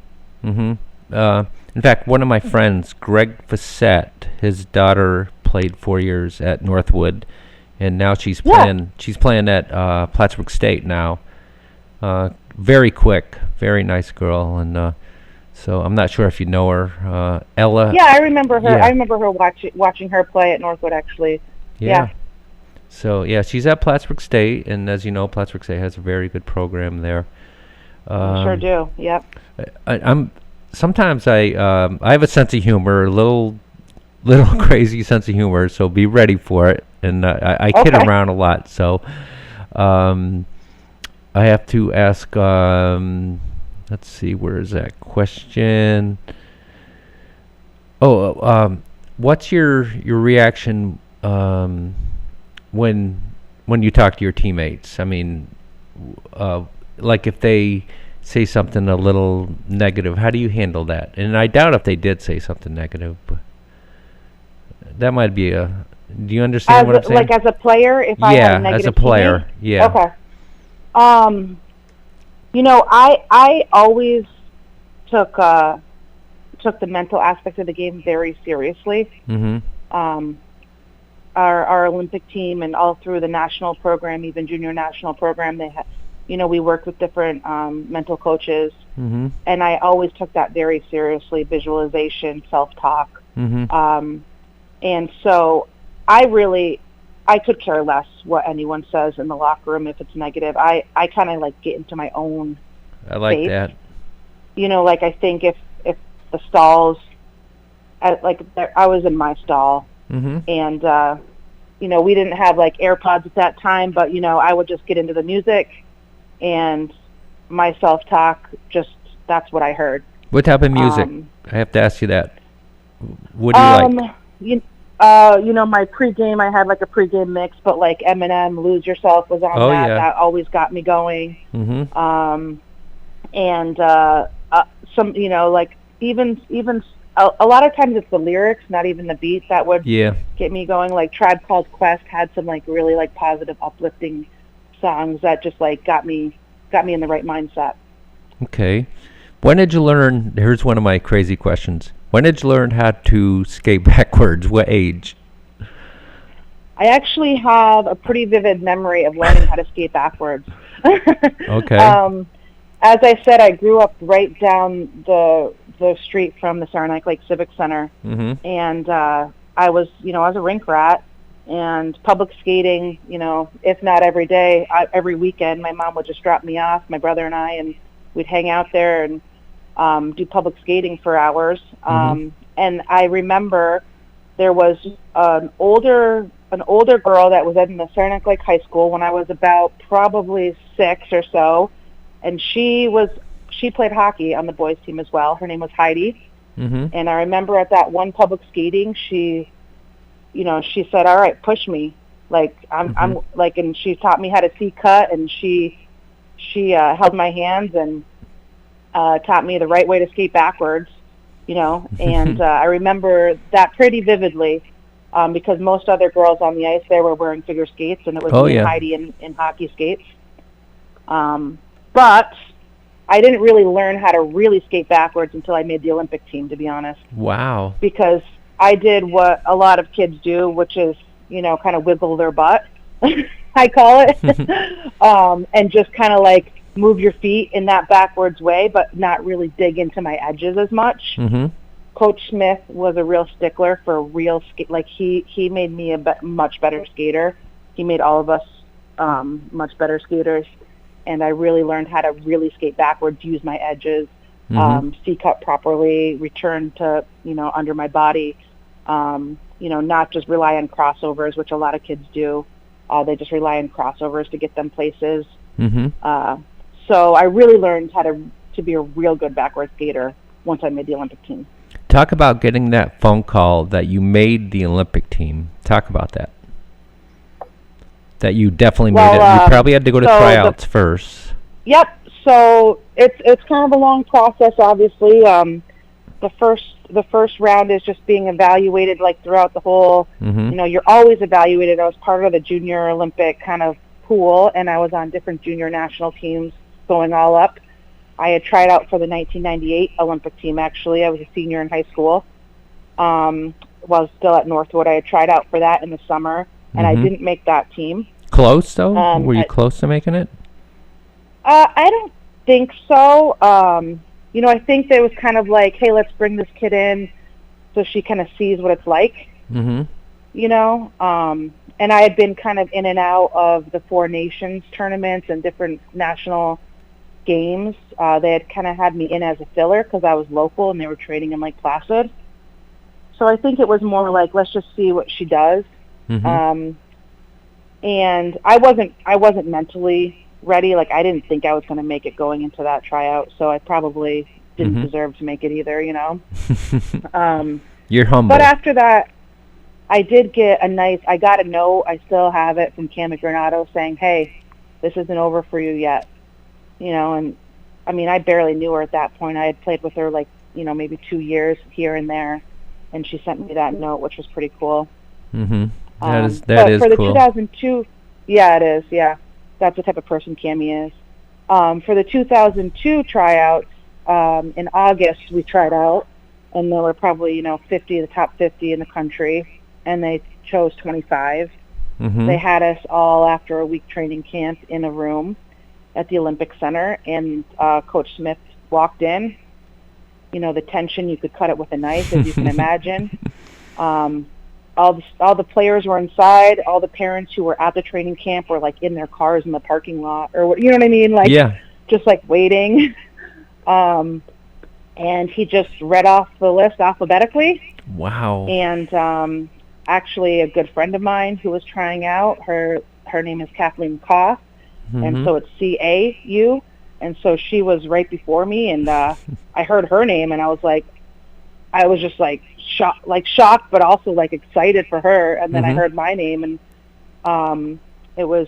In fact, one of my friends, Greg Facette, his daughter played 4 years at Northwood, and now she's playing. She's playing at Plattsburgh State now. Very quick, very nice girl, and. So I'm not sure if you know her, Ella. Yeah, I remember her. Yeah. I remember her watching her play at Northwood, actually. Yeah. So she's at Plattsburgh State, and as you know, Plattsburgh State has a very good program there. Sure do. Yep. Sometimes I have a sense of humor, a little crazy sense of humor. So be ready for it, and I kid around a lot. So I have to ask. Let's see, where is that question? What's your reaction when you talk to your teammates? I mean, like if they say something a little negative, how do you handle that? And I doubt if they did say something negative, but that might be do you understand what I'm saying? Like as a player, if I had a negative as a player, teammate? yeah. Okay. I always took the mental aspect of the game very seriously. Our Olympic team and all through the national program, even junior national program, they had, we worked with different mental coaches, and I always took that very seriously. Visualization, self-talk, and so I could care less what anyone says in the locker room if it's negative. I kind of like get into my own I like space. that. Like I think if the stalls, I was in my stall, and we didn't have like AirPods at that time, but I would just get into the music, and my self-talk, that's what I heard. What type of music? I have to ask you that. What do you like? my pregame, I had like a pregame mix, but like Eminem, Lose Yourself was on Oh, that. yeah. That always got me going. Mm-hmm. And some, like even a lot of times it's the lyrics, not even the beat, that would Yeah. get me going. Like Tribe Called Quest had some like really like positive, uplifting songs that just like got me in the right mindset. Okay. When did you learn? Here's one of my crazy questions. When did you learn how to skate backwards? What age? I actually have a pretty vivid memory of learning how to skate backwards. Okay. As I said, I grew up right down the street from the Saranac Lake Civic Center, Mm-hmm. and I was a rink rat, and public skating, if not every day, every weekend, my mom would just drop me off, my brother and I, and we'd hang out there and do public skating for hours. And I remember there was an older girl that was in the Saranac Lake High School when I was about probably 6 or so, and she played hockey on the boys team as well. Her name was Heidi. Mm-hmm. And I remember at that one public skating, she said, "All right, push me." Like I'm like, and she taught me how to C-cut, and she held my hands and taught me the right way to skate backwards, and I remember that pretty vividly, because most other girls on the ice there were wearing figure skates, and it was me and Heidi in hockey skates. But I didn't really learn how to really skate backwards until I made the Olympic team, to be honest. Wow. Because I did what a lot of kids do, which is, kind of wiggle their butt, I call it, and just kind of like move your feet in that backwards way, but not really dig into my edges as much. Mm-hmm. Coach Smith was a real stickler for real skate. Like he made me a much better skater. He made all of us much better skaters. And I really learned how to really skate backwards, use my edges, C-cut properly, return to, under my body, not just rely on crossovers, which a lot of kids do. They just rely on crossovers to get them places. Mm-hmm. So I really learned how to be a real good backward skater once I made the Olympic team. Talk about getting that phone call that you made the Olympic team. Talk about that. That you definitely made it. You probably had to go to tryouts first. Yep. So it's kind of a long process, obviously. The first round is just being evaluated like throughout the whole. Mm-hmm. You're always evaluated. I was part of the junior Olympic kind of pool, and I was on different junior national teams going all up. I had tried out for the 1998 Olympic team. Actually, I was a senior in high school. Was still at Northwood. I had tried out for that in the summer. And I didn't make that team. Close, though? Were you close to making it? I don't think so. I think that it was kind of like, hey, let's bring this kid in so she kind of sees what it's like. Mm-hmm. And I had been kind of in and out of the Four Nations tournaments and different national games. They had kind of had me in as a filler because I was local and they were training in Lake Placid. So I think it was more like, let's just see what she does. Mm-hmm. And I wasn't mentally ready. Like I didn't think I was going to make it going into that tryout. So I probably didn't deserve to make it either, You're humble. But after that, I did get I got a note. I still have it from Cami Granado saying, hey, this isn't over for you yet. And I mean, I barely knew her at that point. I had played with her like, maybe 2 years here and there. And she sent me that note, which was pretty cool. Mm-hmm. That is for the cool. 2002, yeah, it is. Yeah, that's the type of person Cami is. For the 2002 tryouts, in August we tried out, and there were probably the top 50 in the country, and they chose 25. Mm-hmm. They had us all after a week training camp in a room at the Olympic Center, and Coach Smith walked in. The tension, you could cut it with a knife, as you can imagine. All the players were inside. All the parents who were at the training camp were like in their cars in the parking lot, or you know what I mean? Like, just like waiting. And he just read off the list alphabetically. Wow. And actually, a good friend of mine who was trying out, her name is Kathleen Koff, and so it's C-A-U. And so she was right before me, and I heard her name, and I was just like shocked, but also like excited for her. And then I Mm-hmm. heard my name, and it was,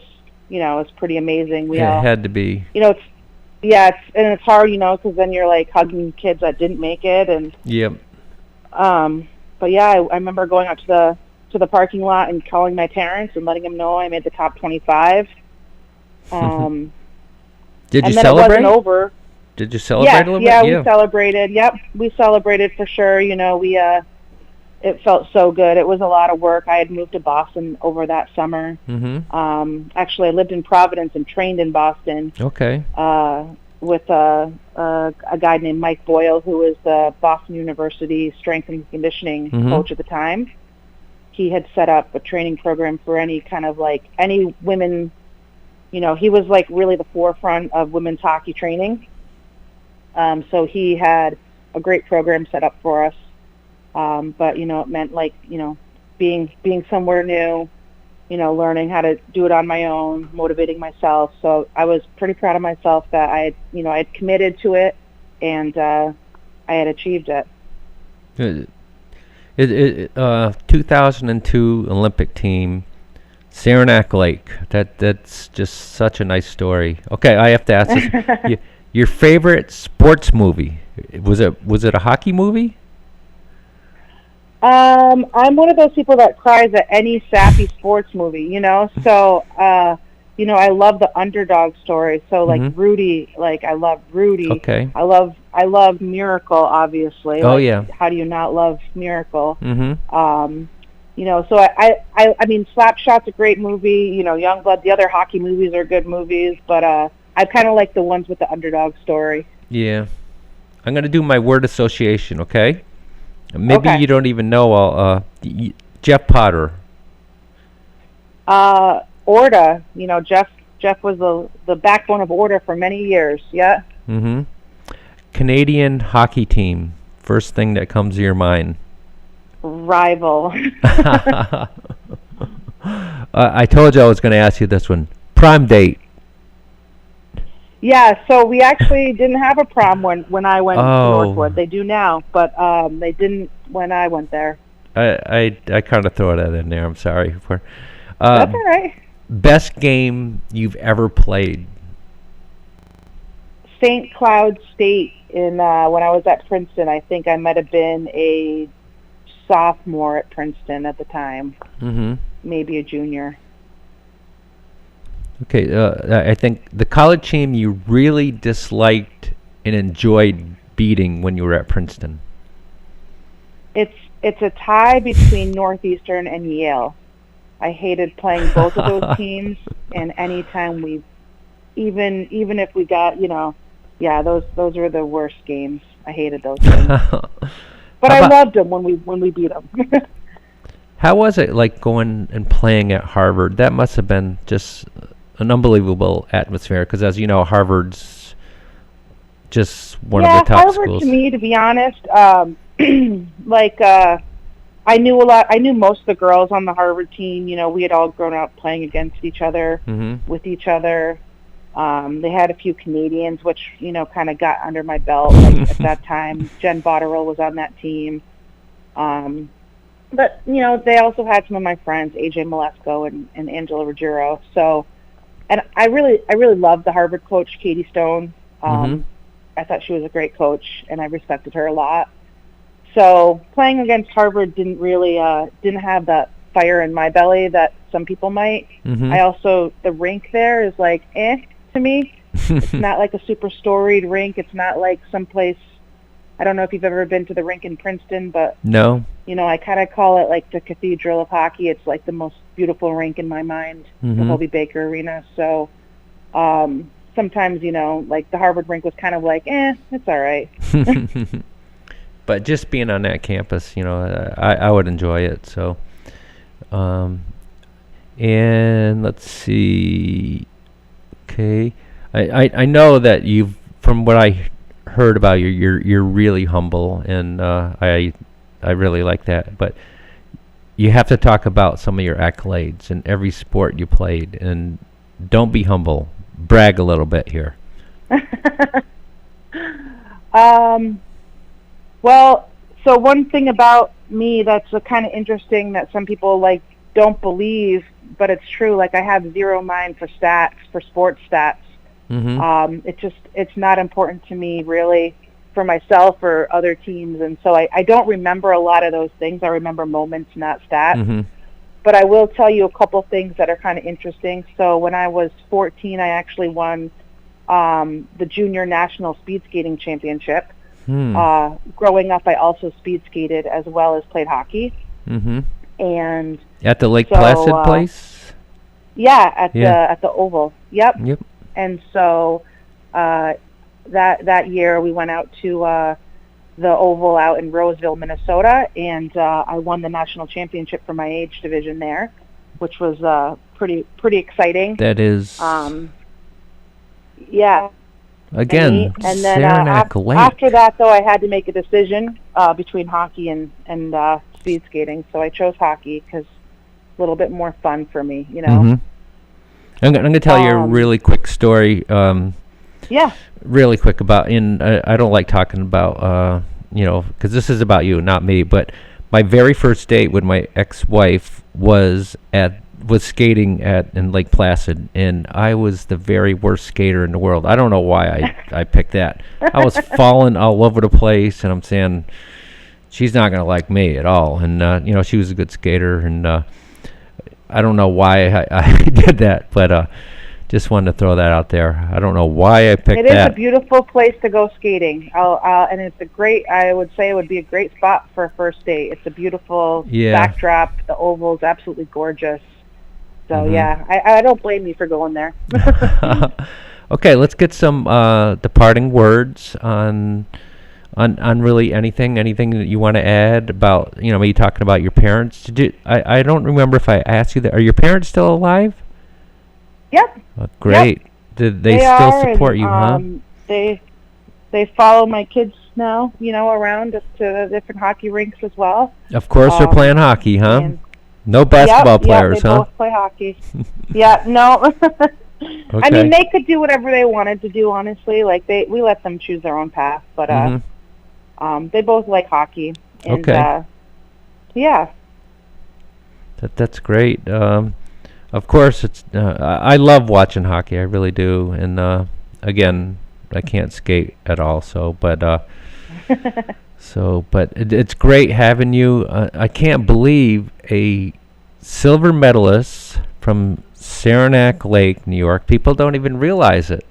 it was pretty amazing. We It all, had to be. it's hard, because then you're like hugging kids that didn't make it, and Yep. but yeah, I remember going out to the parking lot and calling my parents and letting them know I made the top 25. Did you and then celebrate? it wasn't over. Did you celebrate a little Yeah, bit? we celebrated. Yep, we celebrated for sure. It felt so good. It was a lot of work. I had moved to Boston over that summer. Mm-hmm. Actually, I lived in Providence and trained in Boston. Okay. With a guy named Mike Boyle, who was the Boston University strength and conditioning coach at the time. He had set up a training program for any kind of any women. He was like really the forefront of women's hockey training. So he had a great program set up for us. But it meant being somewhere new, learning how to do it on my own, motivating myself. So I was pretty proud of myself that I had committed to it, and I had achieved it. 2002 Olympic team, Saranac Lake. That's just such a nice story. Okay, I have to ask this. Your favorite sports movie? Was it a hockey movie? I'm one of those people that cries at any sappy sports movie, So, I love the underdog story. So, Rudy, I love Rudy. Okay. I love Miracle, obviously. Oh, yeah. How do you not love Miracle? Mm-hmm. So I mean, Slapshot's a great movie. Youngblood. The other hockey movies are good movies, but I kind of like the ones with the underdog story. Yeah. I'm gonna do my word association. Okay. Maybe Okay. you don't even know. Jeff Potter. Orta. Jeff was the backbone of Orta for many years. Yeah. Mm-hmm. Canadian hockey team. First thing that comes to your mind. Rival. I told you I was going to ask you this one. Prom date. Yeah, so we actually didn't have a prom when I went to Northwood. They do now, but they didn't when I went there. I kind of throw that in there. I'm sorry for. That's all right. Best game you've ever played. St. Cloud State when I was at Princeton. I think I might have been a sophomore at Princeton at the time. Mm-hmm. Maybe a junior. Okay, I think the college team you really disliked and enjoyed beating when you were at Princeton. It's a tie between Northeastern and Yale. I hated playing both of those teams, and anytime even if we got, those were the worst games. I hated those games. But I loved them when we beat them. How was it like going and playing at Harvard? That must have been just an unbelievable atmosphere, because as you know, Harvard's just one of the top Harvard, schools. To me, to be honest, I knew I knew most of the girls on the Harvard team. We had all grown up playing against each other, with each other. They had a few Canadians, which, kind of got under my belt at that time. Jen Botterill was on that team. But, they also had some of my friends, AJ Malesko and Angela Ruggiero. So, and I really loved the Harvard coach, Katie Stone. I thought she was a great coach, and I respected her a lot. So playing against Harvard didn't have that fire in my belly that some people might. I also, the rink there is to me. It's not like a super storied rink. It's not like someplace, I don't know if you've ever been to the rink in Princeton, but No. I kind of call it like the cathedral of hockey. It's like the most beautiful rink in my mind, the Hobie Baker Arena. So sometimes, like the Harvard rink was kind of like, it's all right. But just being on that campus, I would enjoy it. So, and let's see. Okay, I know that from what I heard about you, you're really humble, and I really like that. But you have to talk about some of your accolades in every sport you played, and don't be humble. Brag a little bit here. Well, So one thing about me that's kind of interesting that some people like don't believe, but it's true. Like I have zero mind for stats, for sports stats. Mm-hmm. It's not important to me really for myself or other teams. And so I don't remember a lot of those things. I remember moments, not stats. Mm-hmm. But I will tell you a couple things that are kind of interesting. So when I was 14, I actually won the Junior National Speed Skating Championship. Growing up, I also speed skated as well as played hockey. Mm-hmm. And at the Lake Placid place? Yeah, at the Oval. Yep. Yep. And so that year we went out to the Oval out in Roseville, Minnesota, and I won the national championship for my age division there, which was pretty exciting. That is. Yeah. Again, and then Lake. After that, though, I had to make a decision between hockey and speed skating. So I chose hockey because it's a little bit more fun for me, you know. Mm-hmm. I'm going to tell you a really quick story. Yeah. Really quick about, I don't like talking about, because this is about you, not me. But my very first date with my ex-wife was skating in Lake Placid, and I was the very worst skater in the world. I don't know why I picked that. I was falling all over the place, and I'm saying she's not going to like me at all. And she was a good skater, and I don't know why I did that, but just wanted to throw that out there. I don't know why I picked that. It is a beautiful place to go skating, and it's I would say it would be a great spot for a first date. It's a beautiful backdrop. The Oval is absolutely gorgeous. So yeah, I don't blame you for going there. Okay, let's get some departing words on really anything that you want to add about, maybe talking about your parents. I don't remember if I asked you that. Are your parents still alive? Yep. Great. Yep. Did they still support you, huh? They follow my kids now, around to the different hockey rinks as well. Of course, they're playing hockey, huh? No basketball players, they huh? both play hockey. Yeah, no. Okay. I mean, they could do whatever they wanted to do, honestly. Like, we let them choose their own path, but they both like hockey. And, okay. Yeah. That's great. Of course, it's. I love watching hockey. I really do. And again, I can't skate at all. So, but it's great having you. I can't believe a silver medalist from Saranac Lake, New York. People don't even realize it,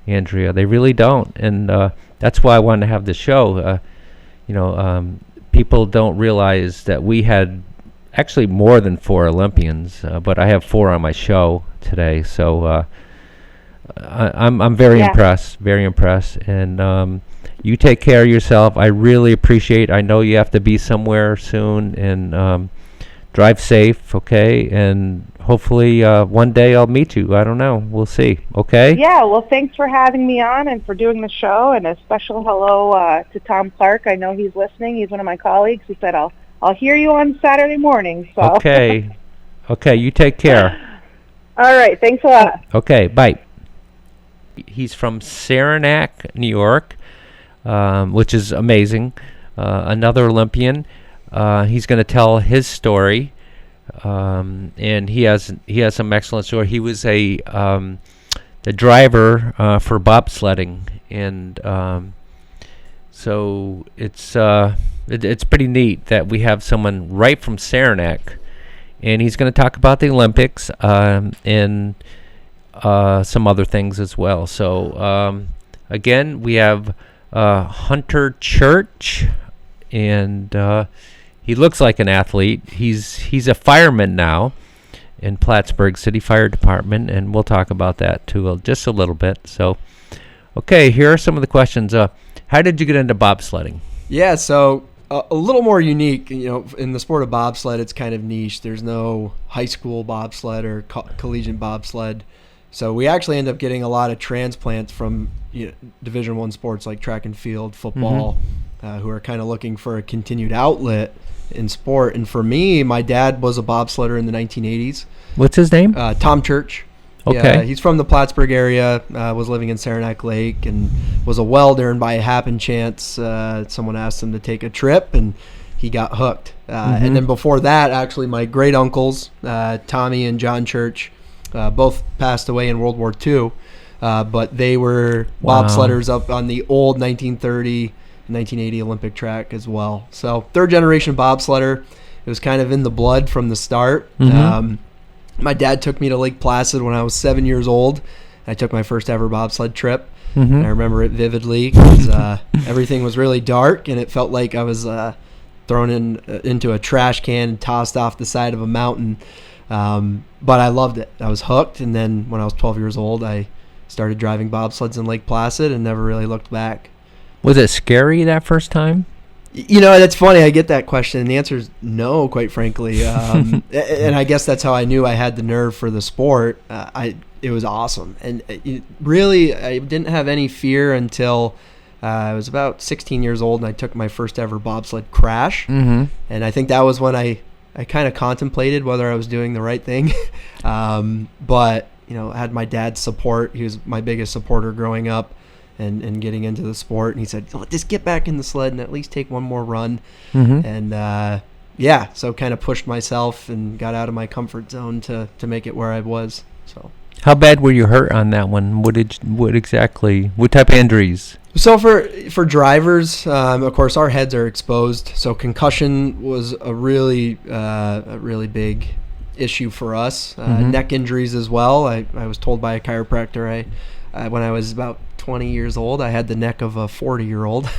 Andrea. They really don't. And that's why I wanted to have the show. People don't realize that we had actually more than 4 Olympians, but I have 4 on my show today. So I'm very impressed, and you take care of yourself. I really appreciate. I know you have to be somewhere soon, and drive safe, okay? And hopefully one day I'll meet you. I don't know. We'll see. Okay? Yeah. Well, thanks for having me on and for doing the show. And a special hello to Tom Clark. I know he's listening. He's one of my colleagues. He said I'll hear you on Saturday morning. So. Okay. Okay. You take care. All right. Thanks a lot. Okay. Bye. He's from Saranac, New York, which is amazing. Another Olympian. He's going to tell his story, and he has some excellent story. He was the driver for bobsledding, and so it's pretty neat that we have someone right from Saranac, and he's going to talk about the Olympics and some other things as well. So again, we have Hunter Chruch, and he looks like an athlete. He's a fireman now in Plattsburgh City Fire Department, and we'll talk about that too just a little bit. So, okay, here are some of the questions. How did you get into bobsledding? Yeah, so a little more unique. In the sport of bobsled, it's kind of niche. There's no high school bobsled or collegiate bobsled. So we actually end up getting a lot of transplants from Division I sports like track and field, football, who are kind of looking for a continued outlet in sport. And for me, my dad was a bobsledder in the 1980s. What's his name? Tom Chruch. Okay. Yeah, he's from the Plattsburgh area, was living in Saranac Lake, and was a welder, and by a happen chance, someone asked him to take a trip, and he got hooked. And then before that, actually, my great uncles, Tommy and John Chruch, both passed away in World War II, but they were bobsledders up on the old 1930, 1980 Olympic track as well. So third generation bobsledder. It was kind of in the blood from the start. My dad took me to Lake Placid when I was 7 years old. I took my first ever bobsled trip. And I remember it vividly because everything was really dark, and it felt like I was thrown into a trash can and tossed off the side of a mountain. But I loved it. I was hooked. And then when I was 12 years old, I started driving bobsleds in Lake Placid and never really looked back. Was it scary that first time? You know, that's funny. I get that question, and the answer is no, quite frankly. And I guess that's how I knew I had the nerve for the sport. It was awesome. And really, I didn't have any fear until I was about 16 years old, and I took my first ever bobsled crash. And I think that was when I kind of contemplated whether I was doing the right thing. But, you know, I had my dad's support. He was my biggest supporter growing up. And getting into the sport, and he said, just get back in the sled and at least take one more run. And so kind of pushed myself and got out of my comfort zone to make it where I was. So how bad were you hurt on that one? What type of injuries? So for drivers, of course, our heads are exposed, so concussion was a really big issue for us. Neck injuries as well. I was told by a chiropractor when I was about 20 years old, I had the neck of a 40-year-old.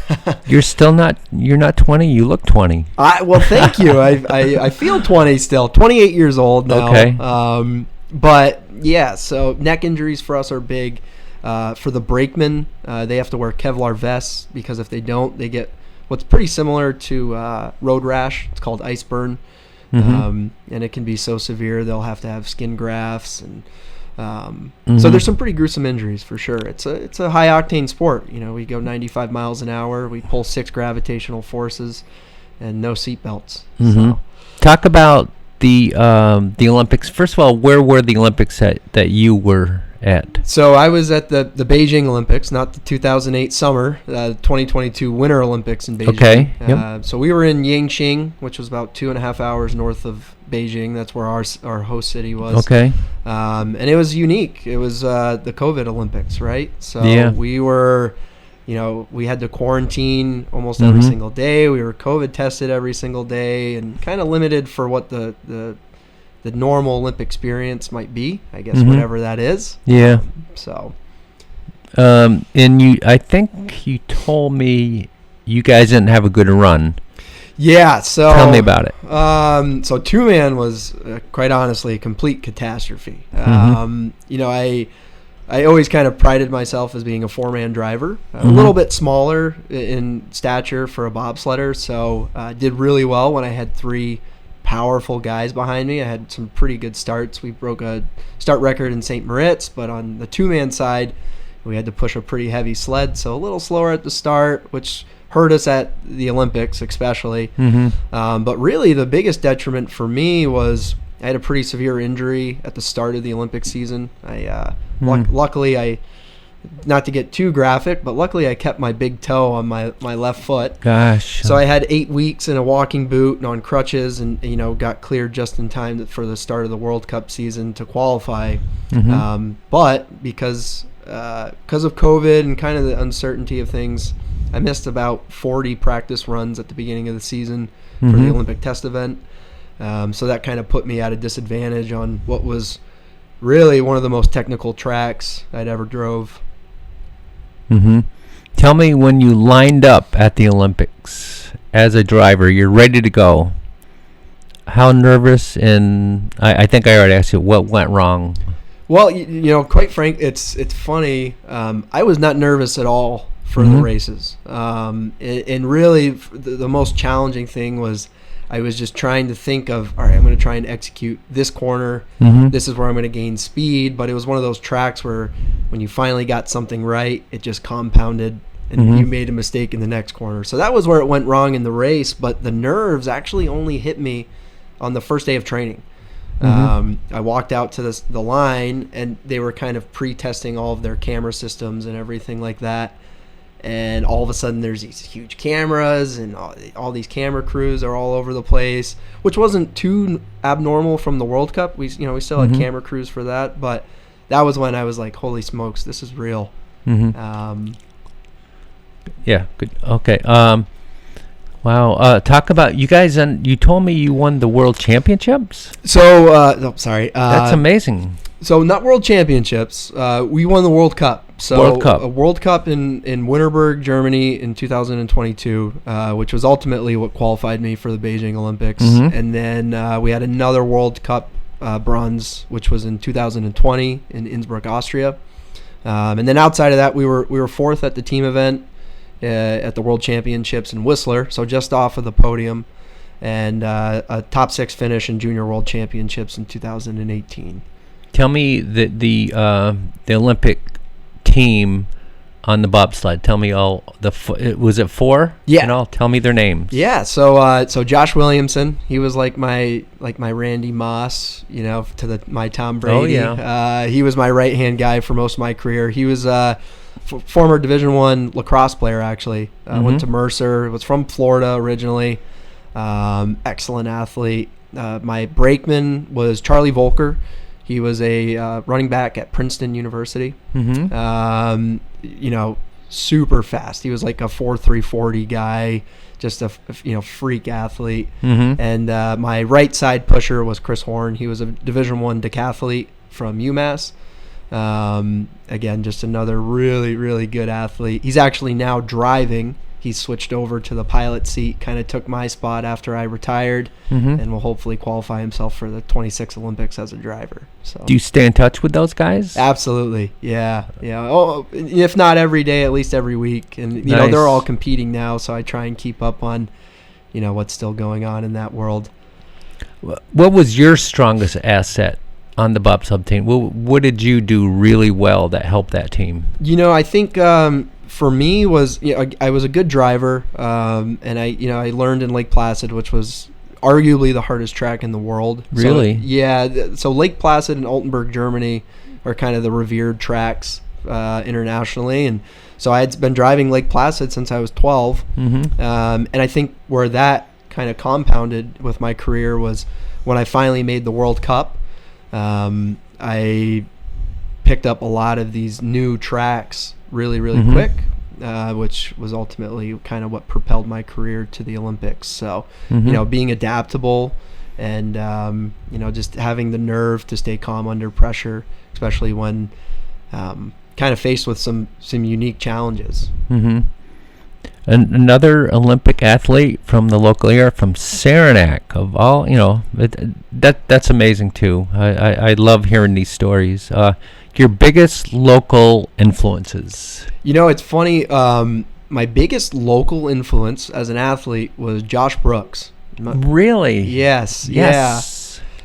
You're not 20. You look 20. Well, thank you. I feel 20 still. 28 years old now. Okay. But yeah, so neck injuries for us are big. For the brakemen, they have to wear Kevlar vests because if they don't, they get what's pretty similar to road rash. It's called ice burn. And it can be so severe they'll have to have skin grafts and so there's some pretty gruesome injuries for sure. It's a high octane sport. You know, we go 95 miles an hour. We pull 6 gravitational forces, and no seat belts. So. Talk about the Olympics. First of all, where were the Olympics that you were at? So I was at the Beijing Olympics, not the 2008 summer, 2022 Winter Olympics in Beijing. Okay. Yep. So we were in Yangqing, which was about 2.5 hours north of Beijing. That's where our host city was. Okay. And it was unique. It was the COVID Olympics, right? So we were, you know, we had to quarantine almost every single day. We were COVID tested every single day, and kind of limited for what the normal Olympic experience might be, I guess, whatever that is. Yeah. And I think you told me you guys didn't have a good run. Yeah, so tell me about it. So two-man was quite honestly a complete catastrophe. You know, I always kind of prided myself as being a four-man driver, a little bit smaller in stature for a bobsledder, so I did really well when I had 3 powerful guys behind me. I had some pretty good starts. We broke a start record in St. Moritz, but on the two-man side, we had to push a pretty heavy sled, so a little slower at the start, which hurt us at the Olympics especially. But really the biggest detriment for me was I had a pretty severe injury at the start of the Olympic season. Luckily, not to get too graphic, but luckily I kept my big toe on my left foot. Gosh. So I had 8 weeks in a walking boot and on crutches, and got cleared just in time for the start of the World Cup season to qualify. But because of COVID and kind of the uncertainty of things, I missed about 40 practice runs at the beginning of the season for the Olympic test event. So that kind of put me at a disadvantage on what was really one of the most technical tracks I'd ever drove. Tell me, when you lined up at the Olympics as a driver, you're ready to go. How nervous, and I think I already asked you what went wrong. Well, quite frank, it's funny. I was not nervous at all for the races. And really, the most challenging thing was I was just trying to think of, all right, I'm going to try and execute this corner. This is where I'm going to gain speed. But it was one of those tracks where when you finally got something right, it just compounded and you made a mistake in the next corner. So that was where it went wrong in the race. But the nerves actually only hit me on the first day of training. I walked out to the line, and they were kind of pre-testing all of their camera systems and everything like that. And all of a sudden, there's these huge cameras, and all these camera crews are all over the place, which wasn't too abnormal from the World Cup. We still had camera crews for that, but that was when I was like, holy smokes, this is real. Yeah, good. Okay. Wow. Talk about you guys, and you told me you won the World Championships? So, sorry. That's amazing. So, not World Championships. We won the World Cup. So, World Cup. A World Cup in Winterberg, Germany in 2022, which was ultimately what qualified me for the Beijing Olympics. And then we had another World Cup bronze, which was in 2020 in Innsbruck, Austria. And then outside of that, we were fourth at the team event at the World Championships in Whistler, so just off of the podium, and a top 6 finish in Junior World Championships in 2018. Tell me the Olympic team on the bobsled. Tell me all was it 4? Yeah. And all. Tell me their names. Yeah. So Josh Williamson, he was like my Randy Moss, to my Tom Brady. Oh yeah. He was my right hand guy for most of my career. He was former Division I lacrosse player, actually. Went to Mercer. Was from Florida originally. Excellent athlete. My brakeman was Charlie Volker. He was a running back at Princeton University. Super fast. He was like a 4.340 guy, just a freak athlete. And my right side pusher was Chris Horn. He was a Division I decathlete from UMass. Again, just another really, really good athlete. He's actually now driving. He's switched over to the pilot seat, kind of took my spot after I retired, and will hopefully qualify himself for the 26 Olympics as a driver. So, do you stay in touch with those guys? Absolutely, yeah. Oh, if not every day, at least every week. And Nice. they're all competing now, so I try and keep up on, what's still going on in that world. What was your strongest asset on the bobsled team? What did you do really well that helped that team? I think for me was I was a good driver, and I learned in Lake Placid, which was arguably the hardest track in the world. Really? So Lake Placid and Altenburg, Germany, are kind of the revered tracks internationally, and so I had been driving Lake Placid since I was 12, and I think where that kind of compounded with my career was when I finally made the World Cup. I picked up a lot of these new tracks really, really quick, which was ultimately kind of what propelled my career to the Olympics. So, being adaptable and, just having the nerve to stay calm under pressure, especially when kind of faced with some unique challenges. And another Olympic athlete from the local area, from Saranac, of all, that's amazing too. I love hearing these stories. Your biggest local influences? It's funny. My biggest local influence as an athlete was Josh Brooks. Really? Yes. Yeah.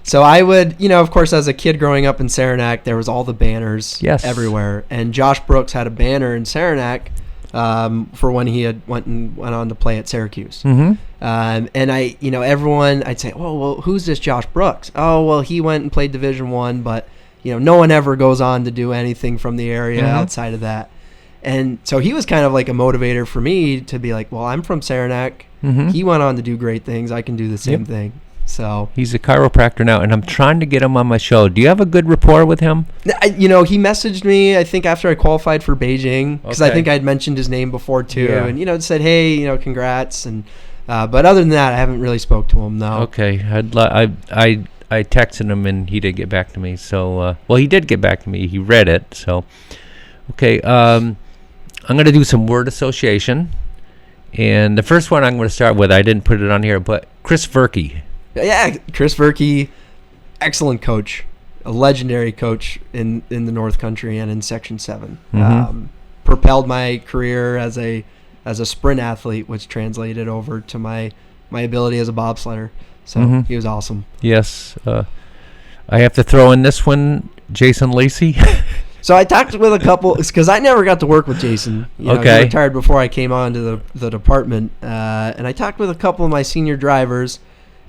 So I would, of course, as a kid growing up in Saranac, there was all the banners everywhere. And Josh Brooks had a banner in Saranac for when he had went on to play at Syracuse. And I, everyone, I'd say, oh, well, who's this Josh Brooks? Oh, well, he went and played Division I, but no one ever goes on to do anything from the area outside of that. And so he was kind of like a motivator for me to be like, well, I'm from Saranac. He went on to do great things. I can do the same thing. So he's a chiropractor now, and I'm trying to get him on my show. Do you have a good rapport with him? He messaged me, I think, after I qualified for Beijing, because I think I'd mentioned his name before too, and said, hey, congrats, and but other than that, I haven't really spoke to him. No. Okay, I texted him and he did get back to me. So, he did get back to me. He read it. So, okay, I'm going to do some word association. And the first one I'm going to start with, I didn't put it on here, but Chris Verkey. Yeah, Chris Verkey, excellent coach, a legendary coach in the North Country and in Section 7. Propelled my career as a sprint athlete, which translated over to my ability as a bobsledder. So he was awesome. Yes. I have to throw in this one, Jason Lacey. So I talked with a couple, because I never got to work with Jason. He retired before I came on to the department. And I talked with a couple of my senior drivers,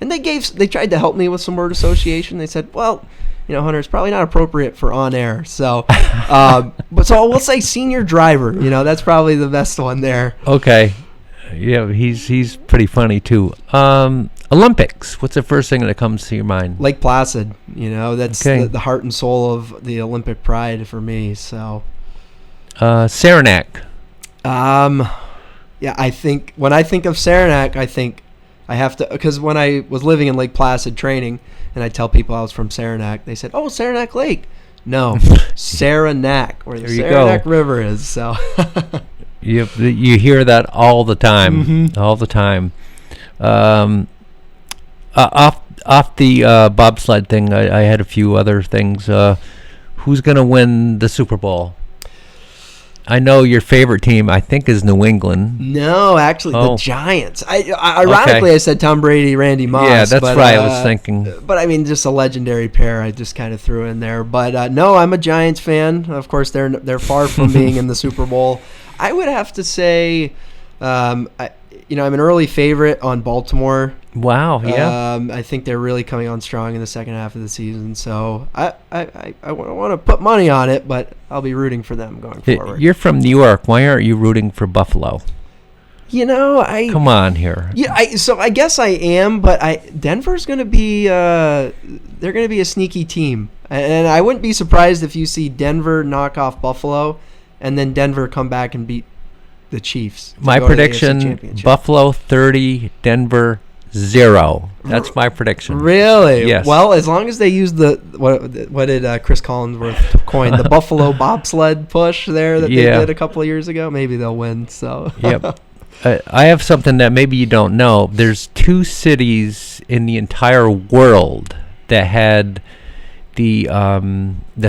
And they tried to help me with some word association. They said, well, Hunter, it's probably not appropriate for on air. So, so we'll say senior driver. That's probably the best one there. Okay. Yeah, he's pretty funny too. Olympics. What's the first thing that comes to your mind? Lake Placid. That's Okay. the heart and soul of the Olympic pride for me. So, Saranac. Yeah, I think when I think of Saranac, I have to, because when I was living in Lake Placid training, and I tell people I was from Saranac, they said, "Oh, Saranac Lake." No, Saranac, where the There you Saranac go. River is. So, You hear that all the time, Mm-hmm. all the time. Off the bobsled thing, I had a few other things. Who's gonna win the Super Bowl? I know your favorite team, I think, is New England. no, actually, Oh. the Giants. Ironically, Okay. I said Tom Brady, Randy Moss. Yeah, that's but, right. I was thinking. But I mean, just a legendary pair. I just kind of threw in there. But no, I'm a Giants fan. Of course, they're far from being in the Super Bowl. I would have to say, I'm an early favorite on Baltimore. Wow. Yeah. I think they're really coming on strong in the second half of the season. So I want to put money on it, but I'll be rooting for them going forward. You're from New York. Why aren't you rooting for Buffalo? Come on here. Yeah, I guess I am, but Denver's going to be they're going to be a sneaky team, and I wouldn't be surprised if you see Denver knock off Buffalo, and then Denver come back and beat the Chiefs. to My go to the AFC prediction: Championship. Buffalo 30, Denver 0. That's my prediction. Really? Yes. Well, as long as they use what did Chris Collinsworth coin, the Buffalo bobsled push there that Yeah. they did a couple of years ago, maybe they'll win. So. Yep. I have something that maybe you don't know. There's 2 cities in the entire world that had the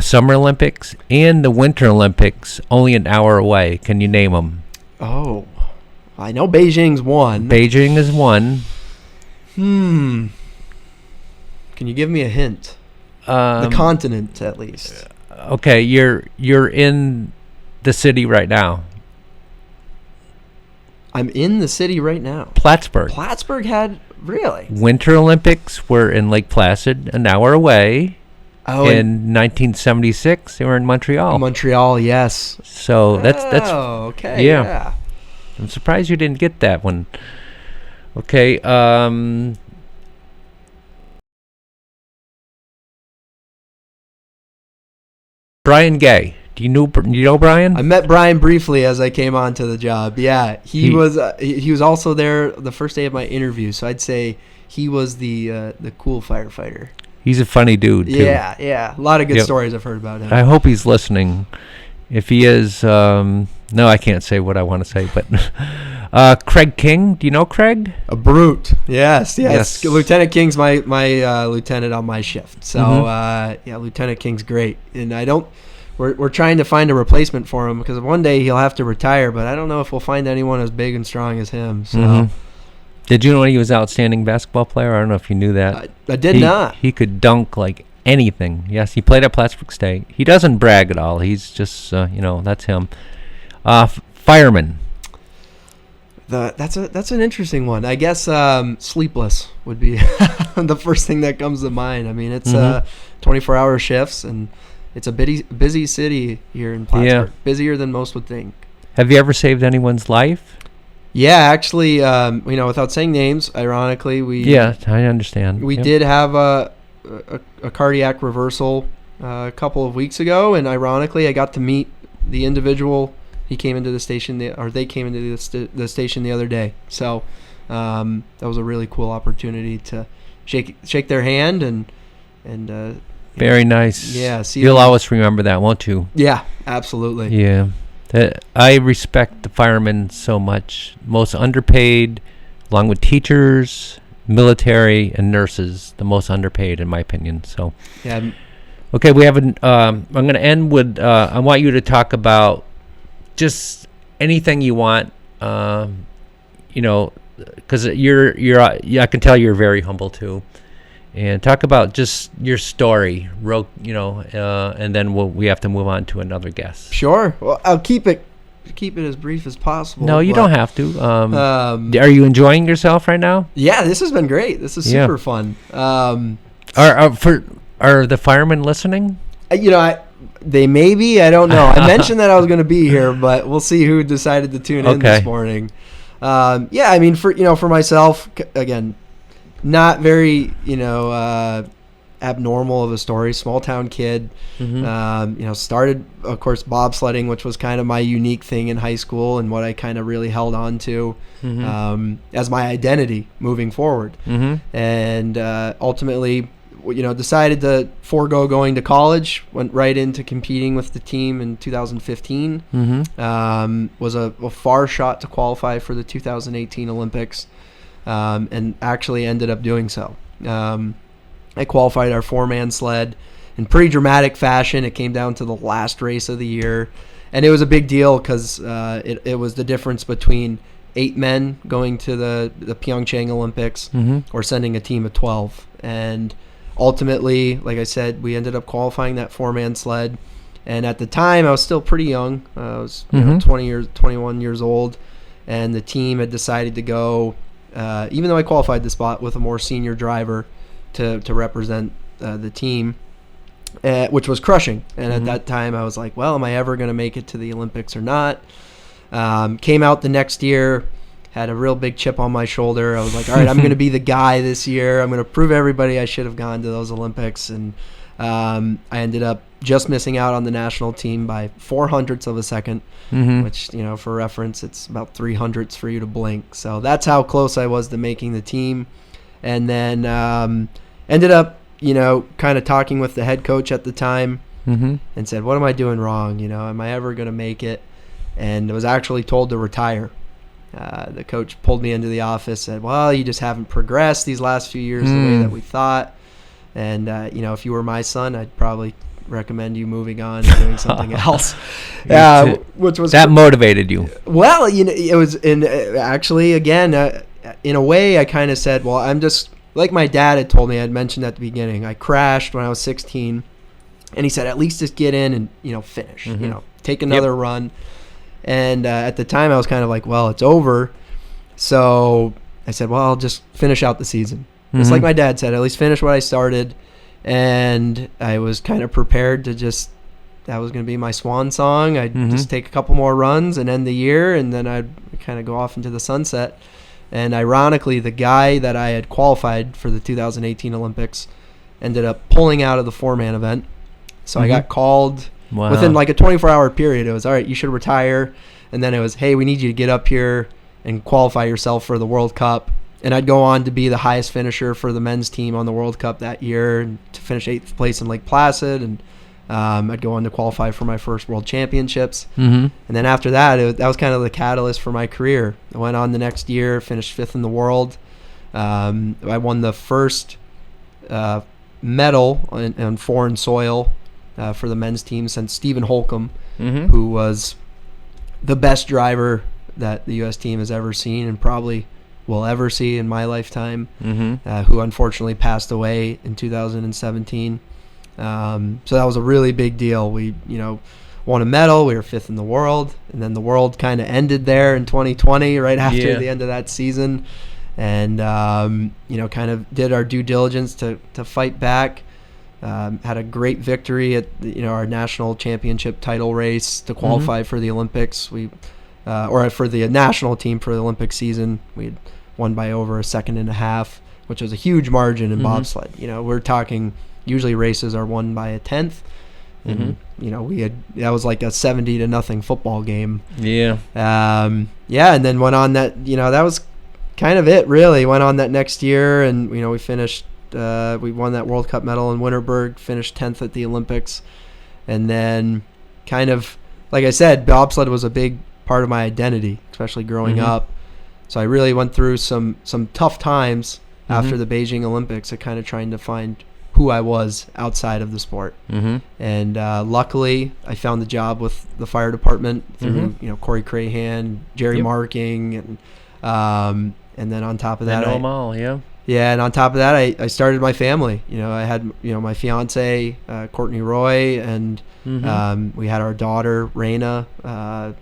Summer Olympics and the Winter Olympics only an hour away. Can you name them? Oh, I know Beijing's one. Beijing is one. Can you give me a hint? The continent, at least. Okay, you're in the city right now. I'm in the city right now. Plattsburgh. Plattsburgh had really. Winter Olympics were in Lake Placid, an hour away. Oh, In 1976, they were in Montreal. Montreal, yes. So that's Oh, okay. yeah. Yeah. I'm surprised you didn't get that one. Okay, Brian Gay. Do you know Brian? I met Brian briefly as I came onto the job. Yeah, he was also there the first day of my interview. So I'd say he was the cool firefighter. He's a funny dude too. Yeah. A lot of good Yep. stories I've heard about him. I hope he's listening. If he is, no, I can't say what I want to say. But Craig King, do you know Craig? A brute. Yes. Yes. Lieutenant King's my lieutenant on my shift. So Lieutenant King's great, and we're trying to find a replacement for him because one day he'll have to retire, but I don't know if we'll find anyone as big and strong as him. So Mhm. Did you know he was an outstanding basketball player? I don't know if you knew that. I did not. He could dunk like anything. Yes, he played at Plattsburgh State. He doesn't brag at all. He's just, that's him. Fireman. That's an interesting one. I guess sleepless would be the first thing that comes to mind. I mean, it's 24-hour shifts, and it's a busy city here in Plattsburgh. Yeah. Busier than most would think. Have you ever saved anyone's life? Yeah, actually, without saying names, ironically, Yeah, I understand. we Yep. did have a cardiac reversal a couple of weeks ago, and ironically, I got to meet the individual. He came into the station, they came into the station the other day. So that was a really cool opportunity to shake their hand and Very nice. Yeah, see You'll them. always remember that, won't you? Yeah, absolutely. Yeah. I respect the firemen so much. Most underpaid, along with teachers, military, and nurses, the most underpaid in my opinion. So, Yeah, okay, we have I'm going to end with. I want you to talk about just anything you want. Because I can tell you're very humble too. And talk about just your story, and then we have to move on to another guest. sure. Well, I'll keep it keep it as brief as possible. No, you but, don't have to. Are you enjoying yourself right now? Yeah, this has been great. This is super fun. Are the firemen listening? They may be. I don't know. I mentioned that I was going to be here, but we'll see who decided to tune in this morning. Yeah, I mean, for myself, again, not very, abnormal of a story. Small town kid. Started, of course, bobsledding, which was kind of my unique thing in high school and what I kind of really held on to as my identity moving forward. And ultimately, decided to forego going to college, went right into competing with the team in 2015. Was a far shot to qualify for the 2018 Olympics, and actually ended up doing so. I qualified our 4-man sled in pretty dramatic fashion. It came down to the last race of the year, and it was a big deal because it was the difference between 8 men going to the Pyeongchang Olympics or sending a team of 12. And ultimately, like I said, we ended up qualifying that 4-man sled. And at the time, I was still pretty young. I was 21 years old. And the team had decided to go, even though I qualified the spot, with a more senior driver to represent the team, which was crushing. And at that time, I was like, well, am I ever going to make it to the Olympics or not? Came out the next year, had a real big chip on my shoulder. I was like, all right, I'm going to be the guy this year. I'm going to prove everybody I should have gone to those Olympics. And I ended up just missing out on the national team by 0.04 of a second, which, for reference, it's about 300ths for you to blink. So that's how close I was to making the team. And then ended up, kind of talking with the head coach at the time and said, what am I doing wrong? Am I ever going to make it? And I was actually told to retire. The coach pulled me into the office, said, well, you just haven't progressed these last few years the way that we thought. And, if you were my son, I'd probably recommend you moving on and doing something else. Which was that motivated you? Well, it was actually, again, in a way, I kind of said, well, I'm just like my dad had told me. I'd mentioned at the beginning, I crashed when I was 16, and he said, at least just get in and finish, take another run. And at the time, I was kind of like, well, it's over. So I said, well, I'll just finish out the season. Just like my dad said, at least finish what I started. And I was kind of prepared to that was going to be my swan song. I'd just take a couple more runs and end the year, and then I'd kind of go off into the sunset. And ironically, the guy that I had qualified for the 2018 Olympics ended up pulling out of the 4-man event. So I got called within like a 24-hour period. It was, all right, you should retire. And then it was, hey, we need you to get up here and qualify yourself for the World Cup. And I'd go on to be the highest finisher for the men's team on the World Cup that year, and to finish 8th place in Lake Placid. And I'd go on to qualify for my first World Championships. And then after that, that was kind of the catalyst for my career. I went on the next year, finished 5th in the world. I won the first medal on foreign soil for the men's team since Stephen Holcomb, who was the best driver that the U.S. team has ever seen and probably will ever see in my lifetime, who unfortunately passed away in 2017. So that was a really big deal. We, won a medal. We were 5th in the world, and then the world kind of ended there in 2020, right after the end of that season. And kind of did our due diligence to fight back. Had a great victory at our national championship title race to qualify for the Olympics. Or for the national team for the Olympic season, we had won by over a second and a half, which was a huge margin in bobsled. We're talking usually races are won by a 10th. And that was like a 70-0 football game. And then went on that. That was kind of it, really. Went on that next year, and we finished. We won that World Cup medal in Winterberg, finished 10th at the Olympics, and then kind of, like I said, bobsled was a big part of my identity, especially growing up. So I really went through some tough times after the Beijing Olympics of kind of trying to find who I was outside of the sport. And luckily, I found the job with the fire department through Corey Crahan, Jerry Marking, and then on top of that, I know them all. Yeah, and on top of that, I started my family. I had my fiance Courtney Roy, and we had our daughter Raina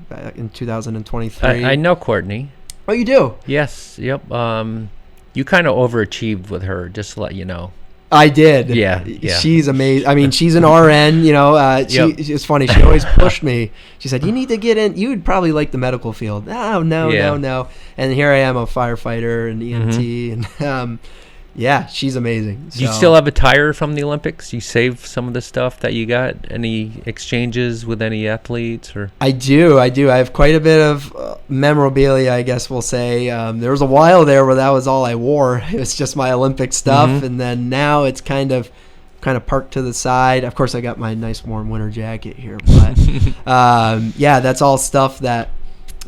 back in 2023. I know Courtney. Oh, you do? Yes. Yep. You kind of overachieved with her, just to let you know. I did. Yeah. She's amazing. I mean, she's an RN. It's funny. She always pushed me. She said, "You need to get in. You would probably like the medical field." No. And here I am, a firefighter and EMT, and she's amazing. Do you still have a tire from the Olympics? You saved some of the stuff that you got? Any exchanges with any athletes? Or I do. I have quite a bit of memorabilia, I guess we'll say. There was a while there where that was all I wore. It was just my Olympic stuff, and then now it's kind of parked to the side. Of course, I got my nice warm winter jacket here, but that's all stuff that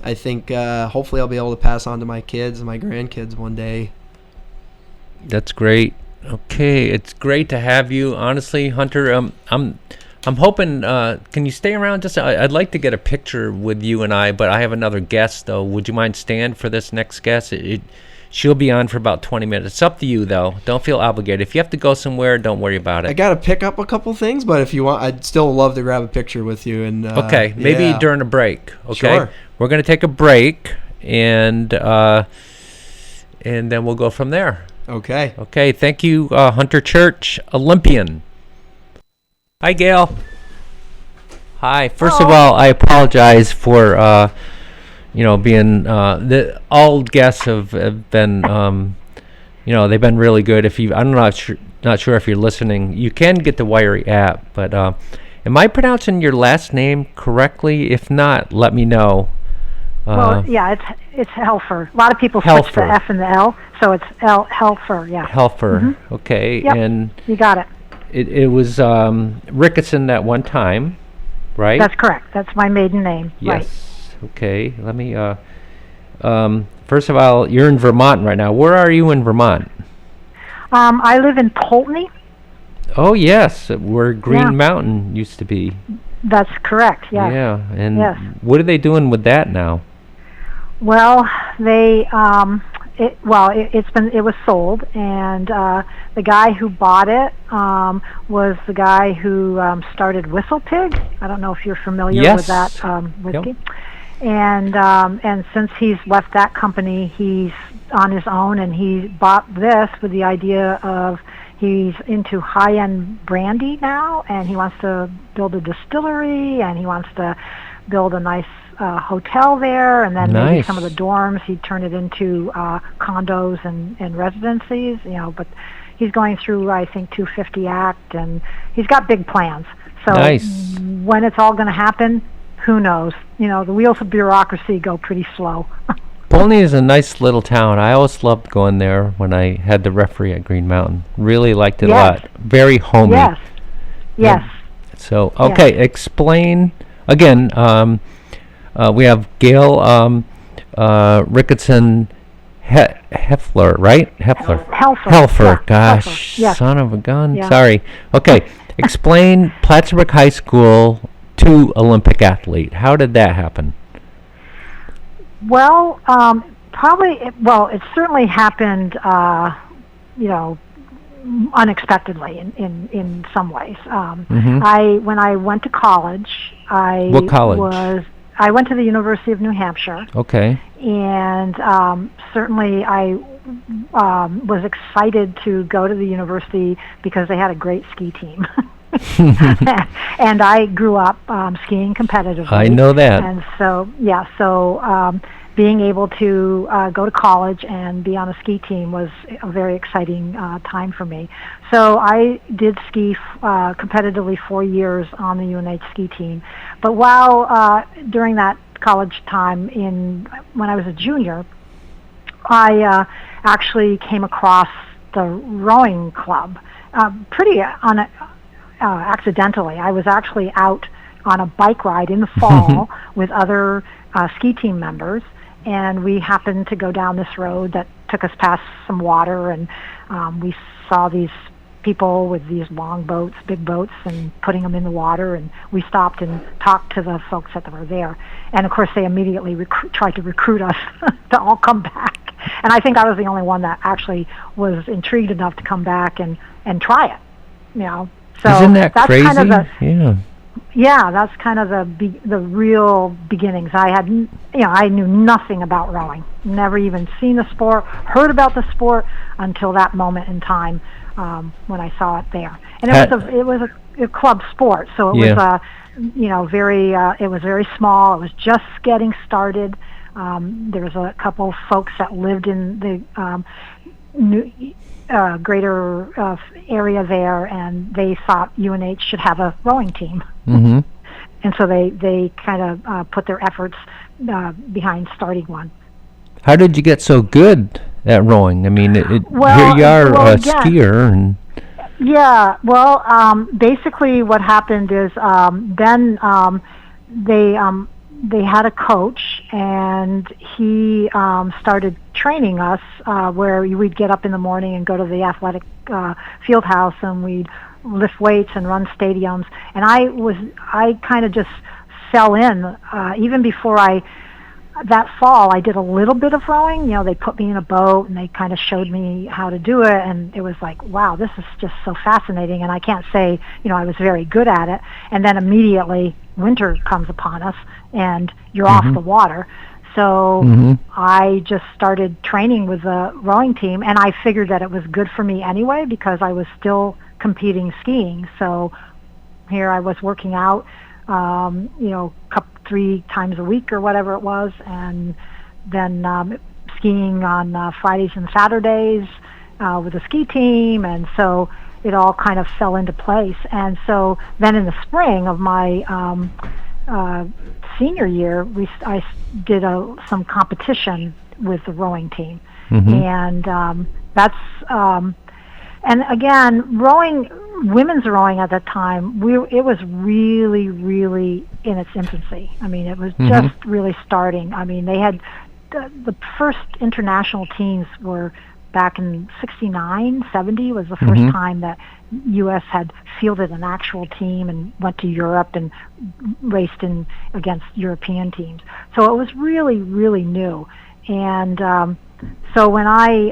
I think hopefully I'll be able to pass on to my kids and my grandkids one day. That's great. Okay, it's great to have you. Honestly, Hunter, I'm hoping. Can you stay around? I'd like to get a picture with you and I, but I have another guest though. Would you mind staying for this next guest? She'll be on for about 20 minutes. It's up to you though. Don't feel obligated. If you have to go somewhere, don't worry about it. I got to pick up a couple things, but if you want, I'd still love to grab a picture with you. And okay, maybe during a break. Okay, sure. We're gonna take a break, and then we'll go from there. Okay. Thank you, Hunter Church, Olympian. Hi, Gail. Hi. First of all, I apologize for being all guests have been they've been really good. I'm not sure if you're listening. You can get the Wiry app, but am I pronouncing your last name correctly? If not, let me know. It's Helfer. A lot of people switch the F and the L, so it's Helfer. Yeah. Helfer. Okay. Yep. And you got it. It was Ricketson at one time, right? That's correct. That's my maiden name. Yes. Right. Okay. Let me. First of all, you're in Vermont right now. Where are you in Vermont? I live in Poultney. Oh yes, where Green Mountain used to be. That's correct. Yeah. Yeah. And what are they doing with that now? Well, it was sold, and the guy who bought it was the guy who started Whistle Pig. I don't know if you're familiar with that whiskey. Yep. And since he's left that company, he's on his own, and he bought this with the idea of he's into high-end brandy now, and he wants to build a distillery, and he wants to build a nice hotel there, and then maybe some of the dorms he'd turn it into condos and residencies, but he's going through, I think, 250 Act, and he's got big plans. So when it's all going to happen, who knows? The wheels of bureaucracy go pretty slow. Poultney is a nice little town. I always loved going there when I had the referee at Green Mountain. Really liked it a lot. Very homey. Yes. So, explain again. We have Gail Ricketson Heffler, right? Helfer. Gosh, son of a gun. Yeah. Sorry. Okay, explain Plattsburgh High School to Olympic athlete. How did that happen? Well, it certainly happened, unexpectedly in some ways. When I went to college, What college? I went to the University of New Hampshire. Okay. And certainly I was excited to go to the university because they had a great ski team. And I grew up skiing competitively. I know that. And so being able to go to college and be on a ski team was a very exciting time for me. So I did ski competitively 4 years on the UNH ski team. But while during that college time, when I was a junior, I actually came across the rowing club pretty accidentally. I was actually out on a bike ride in the fall with other ski team members, and we happened to go down this road that took us past some water, and we saw these people with these long boats, big boats, and putting them in the water, and we stopped and talked to the folks that were there. And of course they immediately tried to recruit us to all come back. And I think I was the only one that actually was intrigued enough to come back and try it. So isn't that that's crazy? kind of Yeah. that's kind of the real beginnings. I knew nothing about rowing. Never even seen the sport, heard about the sport until that moment in time when I saw it there. And it was a club sport, so it was it was very small. It was just getting started. There was a couple folks that lived in the greater area there, and they thought UNH should have a rowing team. Mm-hmm. And so they kind of put their efforts behind starting one. How did you get so good at rowing? I mean, here you are a skier. And yeah, well, basically what happened is then they had a coach, and he started training us where we'd get up in the morning and go to the athletic field house, and we'd lift weights and run stadiums. And I kind of just fell in. Even before that fall, I did a little bit of rowing. They put me in a boat and they kind of showed me how to do it, and it was like, wow, this is just so fascinating. And I can't say, I was very good at it. And then immediately winter comes upon us and you're off the water. So I just started training with the rowing team, and I figured that it was good for me anyway because I was still competing skiing. So here I was working out, 3 times a week or whatever it was, and then skiing on Fridays and Saturdays with the ski team, and so it all kind of fell into place. And so then in the spring of my senior year, I did some competition with the rowing team, and that's and again, women's rowing at that time, it was really, really in its infancy. I mean, it was just really starting. I mean, they had the first international teams were back in 69, 70 was the first time that U.S. had fielded an actual team and went to Europe and raced against European teams. So it was really, really new. And so when I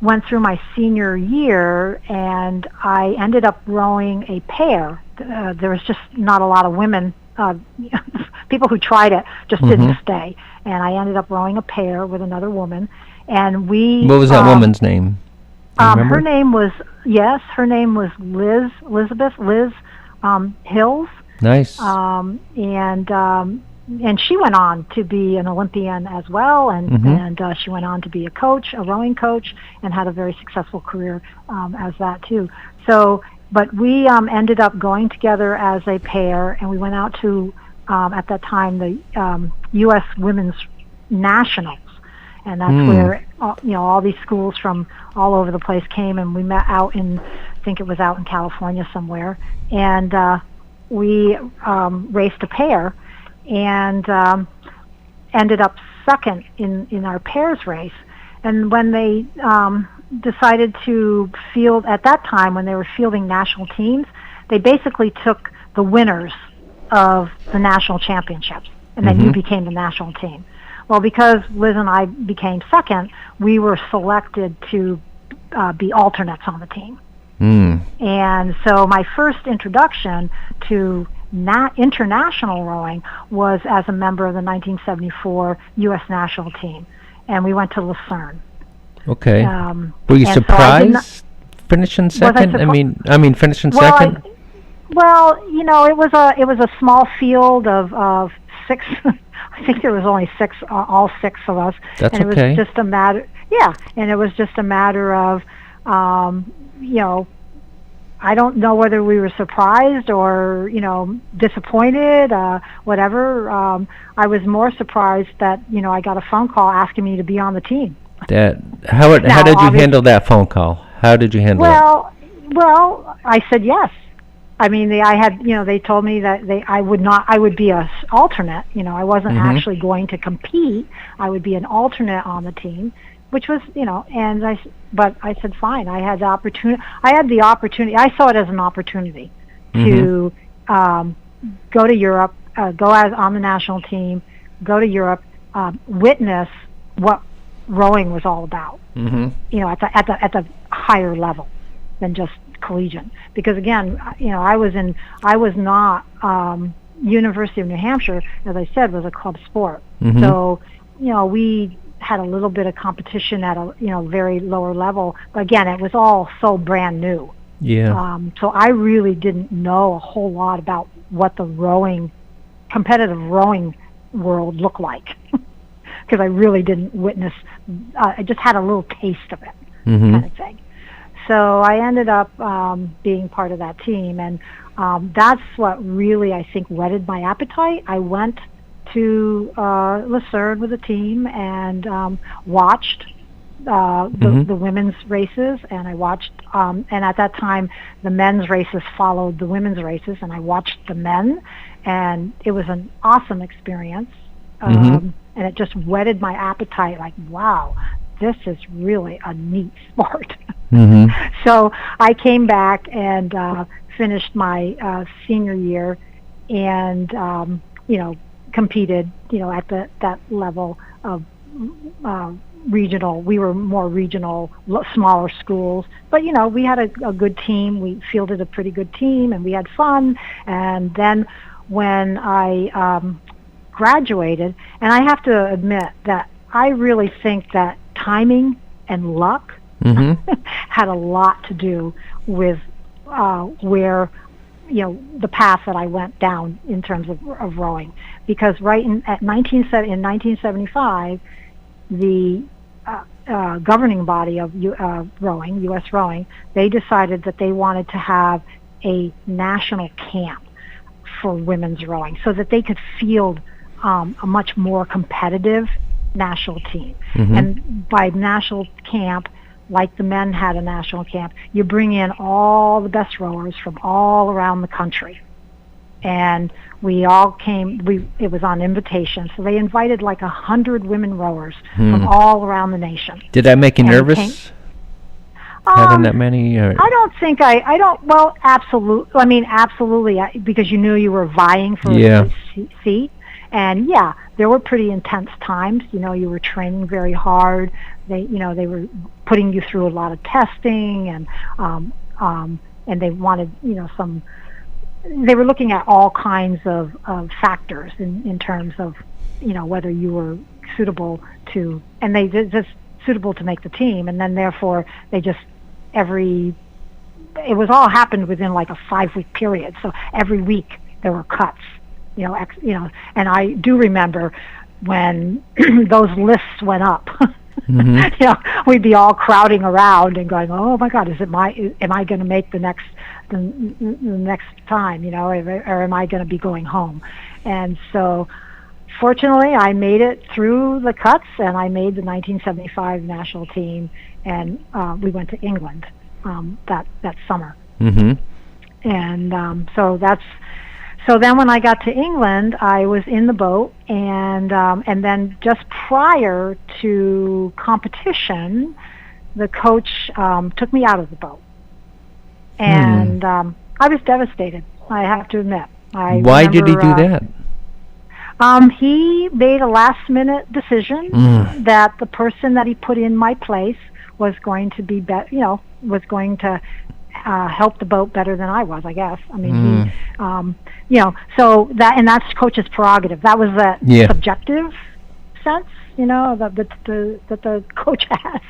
went through my senior year, and I ended up rowing a pair. There was just not a lot of women. People who tried it just didn't stay. And I ended up rowing a pair with another woman. And we... What was that woman's name? Her name was Elizabeth Hills. Nice. And she went on to be an Olympian as well, and she went on to be a coach, a rowing coach, and had a very successful career as that too. So, but we ended up going together as a pair, and we went out to, at that time, the U.S. Women's Nationals, and that's where all these schools from all over the place came, and we met out I think it was out in California somewhere, and we raced a pair, and ended up second in our pairs race. And when they decided to field, at that time when they were fielding national teams, they basically took the winners of the national championships, and then you became the national team. Well, because Liz and I became second, we were selected to be alternates on the team. And so my first introduction to international rowing was as a member of the 1974 U.S. national team, and we went to Lucerne. Okay. Were you surprised finishing second? I mean, finishing second. Well, it was a small field of 6. I think there was only 6, all 6 of us. That's and it okay. was just a matter. Yeah, and it was just a matter of, I don't know whether we were surprised or, disappointed, whatever. I was more surprised that, I got a phone call asking me to be on the team. How did you handle that phone call? How did you handle it? Well, I said yes. I mean, they told me that I would be a alternate. I wasn't actually going to compete. I would be an alternate on the team, which was, but I said fine. I had the opportunity. I saw it as an opportunity to go to Europe, go on the national team, go to Europe, witness what rowing was all about. Mm-hmm. You know, at the higher level than just collegiate. Because again, you know, I was not University of New Hampshire, as I said, was a club sport. Mm-hmm. So, you know, we had a little bit of competition at a, you know, very lower level. But again, it was all so brand new. Yeah. So I really didn't know a whole lot about what the competitive rowing world looked like. Because I really didn't witness, I just had a little taste of it, Mm-hmm. kind of thing. So I ended up being part of that team, and that's what really, I think, whetted my appetite. I went to Lucerne with the team and watched the women's races, and I watched, and at that time, the men's races followed the women's races, and I watched the men, and it was an awesome experience. And it just whetted my appetite, like, wow, this is really a neat sport. Mm-hmm. So I came back and finished my senior year and, you know, competed, you know, at that level of regional. We were more regional, smaller schools. But, you know, we had a good team. We fielded a pretty good team, and we had fun. And then when I graduated, and I have to admit that I really think that timing and luck had a lot to do with where, you know, the path that I went down in terms of rowing. Because in 1975, the governing body of rowing, U.S. rowing, they decided that they wanted to have a national camp for women's rowing so that they could field a much more competitive national team. And by national camp, like the men had a national camp, you bring in all the best rowers from all around the country. And we all came, it was on invitation, so they invited like 100 women rowers from all around the nation. Did that make you And nervous? Having that many? Or? I don't think well, absolutely. I mean, absolutely, because you knew you were vying for a seat. And yeah, there were pretty intense times. You know, you were training very hard. They were putting you through a lot of testing, and they wanted, you know, they were looking at all kinds of factors in terms of, you know, whether you were suitable to, and they just suitable to make the team, and then therefore they just it was all happened within like a 5-week period. So every week there were cuts. You know, and I do remember when those lists went up. You know, we'd be all crowding around and going, "Oh my God, am I going to make the next time? You know, or am I going to be going home?" And so, fortunately, I made it through the cuts, and I made the 1975 national team, and we went to England that summer. And so then when I got to England, I was in the boat, and then just prior to competition, the coach took me out of the boat. And I was devastated, I have to admit. Why did he do that? He made a last-minute decision that the person that he put in my place was going to be, was going to help the boat better than I was, I guess. I mean, he, you know, so that's coach's prerogative. That was that subjective sense, you know, that the coach has.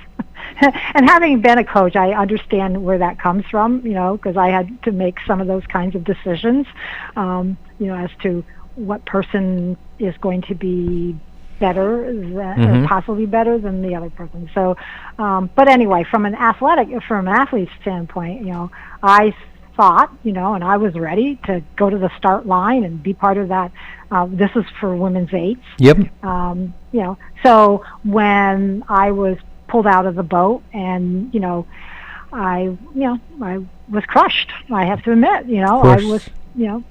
And having been a coach, I understand where that comes from, you know, because I had to make some of those kinds of decisions, you know, as to what person is going to be better or possibly better than the other person. So, but anyway, from an athlete's standpoint, you know, I thought, you know, and I was ready to go to the start line and be part of that. This is for women's eights. Yep. You know, so when I was pulled out of the boat, and you know, I was crushed. I have to admit, you know, I was, you know.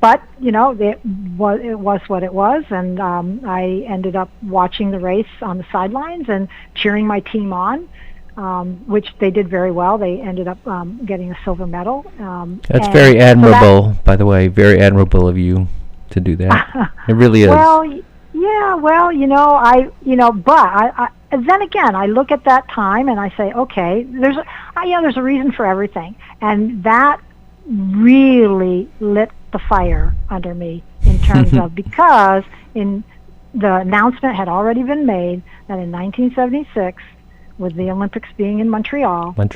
But, you know, it was what it was, and I ended up watching the race on the sidelines and cheering my team on, which they did very well. They ended up getting a silver medal. That's very admirable, by the way, very admirable of you to do that. It really is. Well, yeah, well, you know, but then again, I look at that time and I say, okay, there's a reason for everything, and that really lit the fire under me in terms of, because the announcement had already been made that in 1976, with the Olympics being in Montreal, that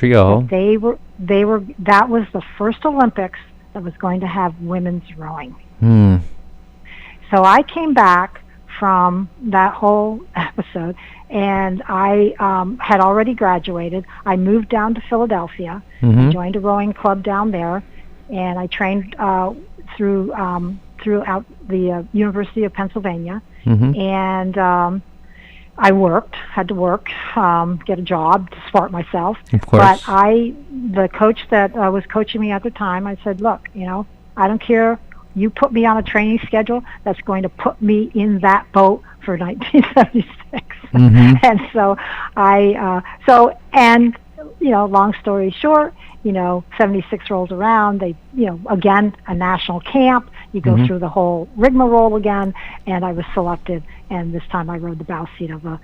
was the first Olympics that was going to have women's rowing. So I came back from that whole episode, and I had already graduated. I moved down to Philadelphia, and joined a rowing club down there, and I trained throughout the University of Pennsylvania, and I had to work, get a job to support myself. Of course. But the coach that was coaching me at the time, I said, look, I don't care. You put me on a training schedule that's going to put me in that boat for 1976. And so long story short, 76 rolls around, they, again, a national camp, you go through the whole rigmarole again, and I was selected, and this time I rowed the bow seat of the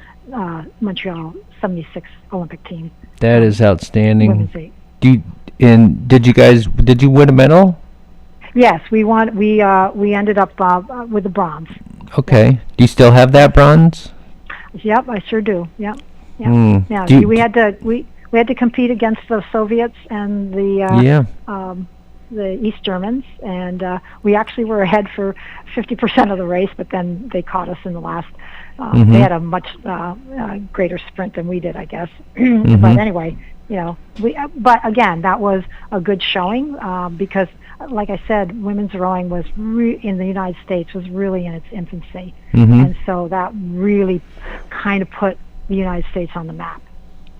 Montreal 76 Olympic team. That is outstanding. Women's 8. Did you win a medal? Yes, we won. We ended up with the bronze. Okay. Do you still have that bronze? Yep, I sure do. Yep. Yeah. We had to compete against the Soviets and the East Germans, and we actually were ahead for 50% of the race, but then they caught us in the last. They had a much greater sprint than we did, I guess. But anyway, but again, that was a good showing because, like I said, women's rowing was in the United States was really in its infancy, and so that really kind of put the United States on the map.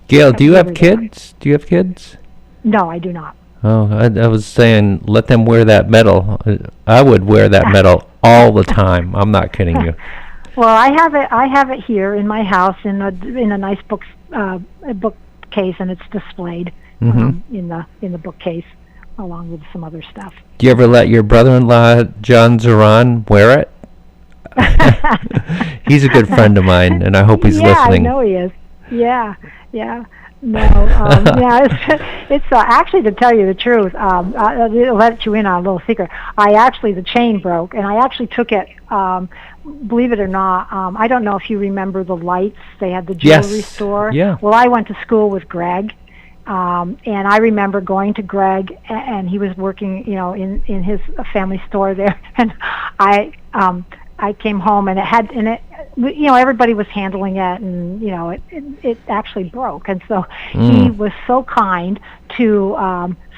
Gail, do you have kids? Do you have kids? No, I do not. Oh, I was saying, let them wear that medal. I would wear that medal all the time. I'm not kidding you. Well, I have it here in my house in a nice bookcase, and it's displayed in the bookcase along with some other stuff. Do you ever let your brother-in-law John Zoran wear it? He's a good friend of mine, and I hope he's listening. Yeah, I know he is. Yeah. No, it's actually, to tell you the truth, I'll let you in on a little secret. The chain broke, and I actually took it, believe it or not, I don't know if you remember the lights. They had the jewelry store. Yeah. Well, I went to school with Greg, and I remember going to Greg, and he was working, in his family store there, and I came home, and everybody was handling it, and it actually broke, and so he was so kind to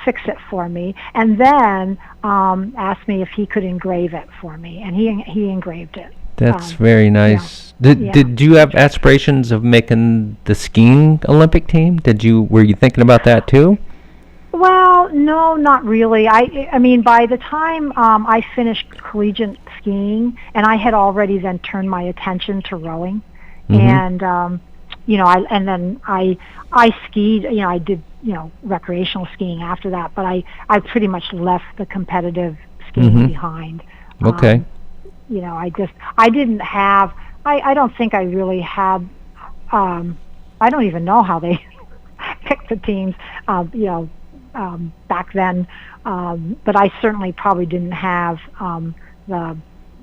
fix it for me, and then asked me if he could engrave it for me, and he engraved it. That's very nice. Did you have aspirations of making the skiing Olympic team? Were you thinking about that too? Well, no, not really. I mean, by the time I finished collegiate skiing, and I had already then turned my attention to rowing, and I skied. I did recreational skiing after that, but I pretty much left the competitive skiing behind. Okay. I didn't have. I don't think I really had. I don't even know how they picked the teams. Back then, but I certainly probably didn't have the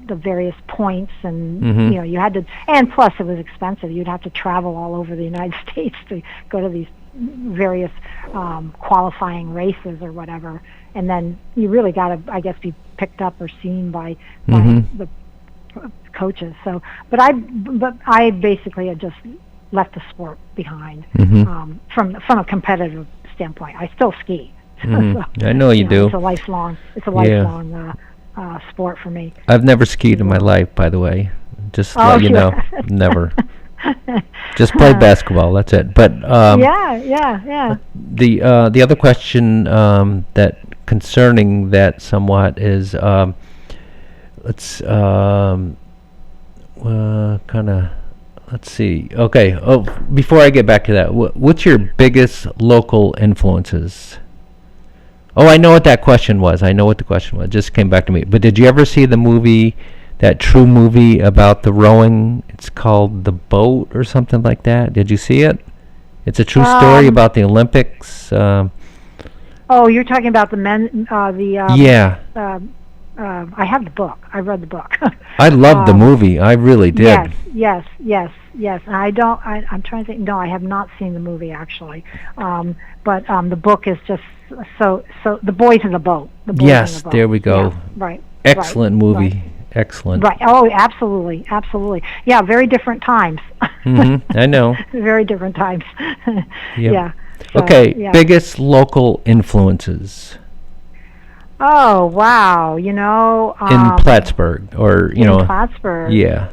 various points, and you had to, and plus it was expensive. You'd have to travel all over the United States to go to these various qualifying races or whatever, and then you really got to, I guess, be picked up or seen by the coaches. So, but I basically had just left the sport behind from a competitive standpoint. I still ski. So, I know you do. It's a lifelong sport for me. I've never skied in my life, by the way. Just to let you know, never. Just played basketball. That's it. But yeah. The other question that concerning that somewhat is let's see. Okay. Oh, before I get back to that, what's your biggest local influences? Oh, I know what that question was. I know what the question was. It just came back to me. But did you ever see the movie that true movie about the rowing. It's called The Boat or something like that. Did you see it? It's a true story about the Olympics. Oh, you're talking about the men, Yeah. I have the book. I read the book. I loved the movie. I really did. Yes. And I'm trying to think. No, I have not seen the movie actually. But the book is just so. The Boys in the Boat. The Boys Yes, in the Boat. there we go. Yeah, right. Excellent movie. Right. Excellent. Right. Oh, absolutely. Yeah, very different times. I know. Very different times. Yep. Yeah. So, Okay, yeah. biggest local influences Oh, wow. You know. in Plattsburgh, or in Plattsburgh. yeah.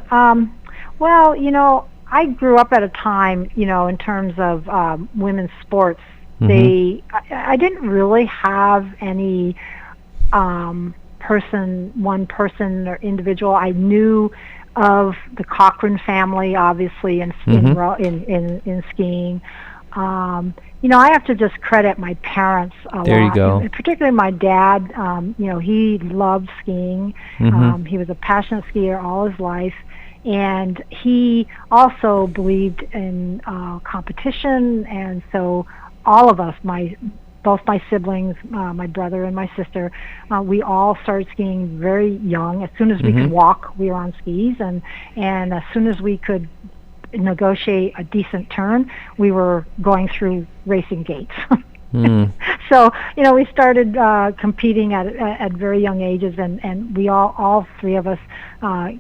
Well, you know, I grew up at a time, you know, in terms of women's sports. I didn't really have any one person or individual. I knew of the Cochran family, obviously, in skiing. You know, I have to just credit my parents a lot. There you go. And particularly my dad. You know, he loved skiing. He was a passionate skier all his life. And he also believed in competition, and so all of us, both my siblings, my brother and my sister, we all started skiing very young. As soon as we could walk, we were on skis, and as soon as we could negotiate a decent turn, we were going through racing gates. So, you know, we started competing at very young ages, and we all three of us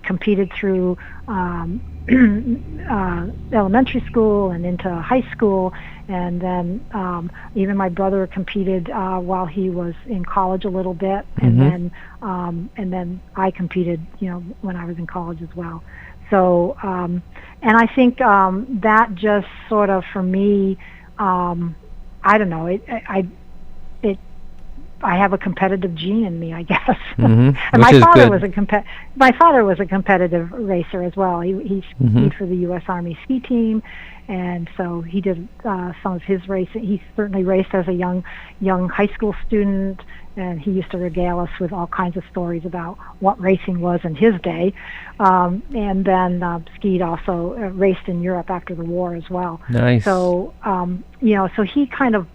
competed through elementary school and into high school, and then even my brother competed while he was in college a little bit, and then I competed, you know, when I was in college as well. So, and I think that just sort of, for me, I don't know. I have a competitive gene in me, I guess. And my father was a competitive racer as well. He skied for the U.S. Army ski team, and so he did some of his racing. He certainly raced as a young high school student, and he used to regale us with all kinds of stories about what racing was in his day. And then skied also, raced in Europe after the war as well. Nice. So you know, so he kind of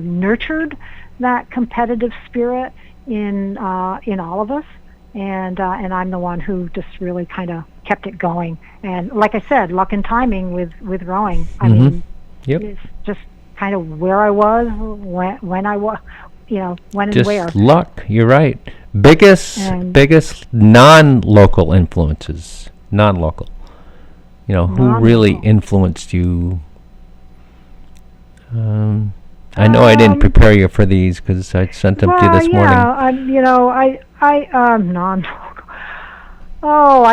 nurtured that competitive spirit in all of us, and I'm the one who just really kind of kept it going. And like I said, luck and timing with rowing. I mean, it's just kind of where I was, when I was, you know, when and Just where. luck. You're right. Biggest non-local influences. Non-local. You know, who really influenced you? I know I didn't prepare you for these because I sent them to you this morning. You know, I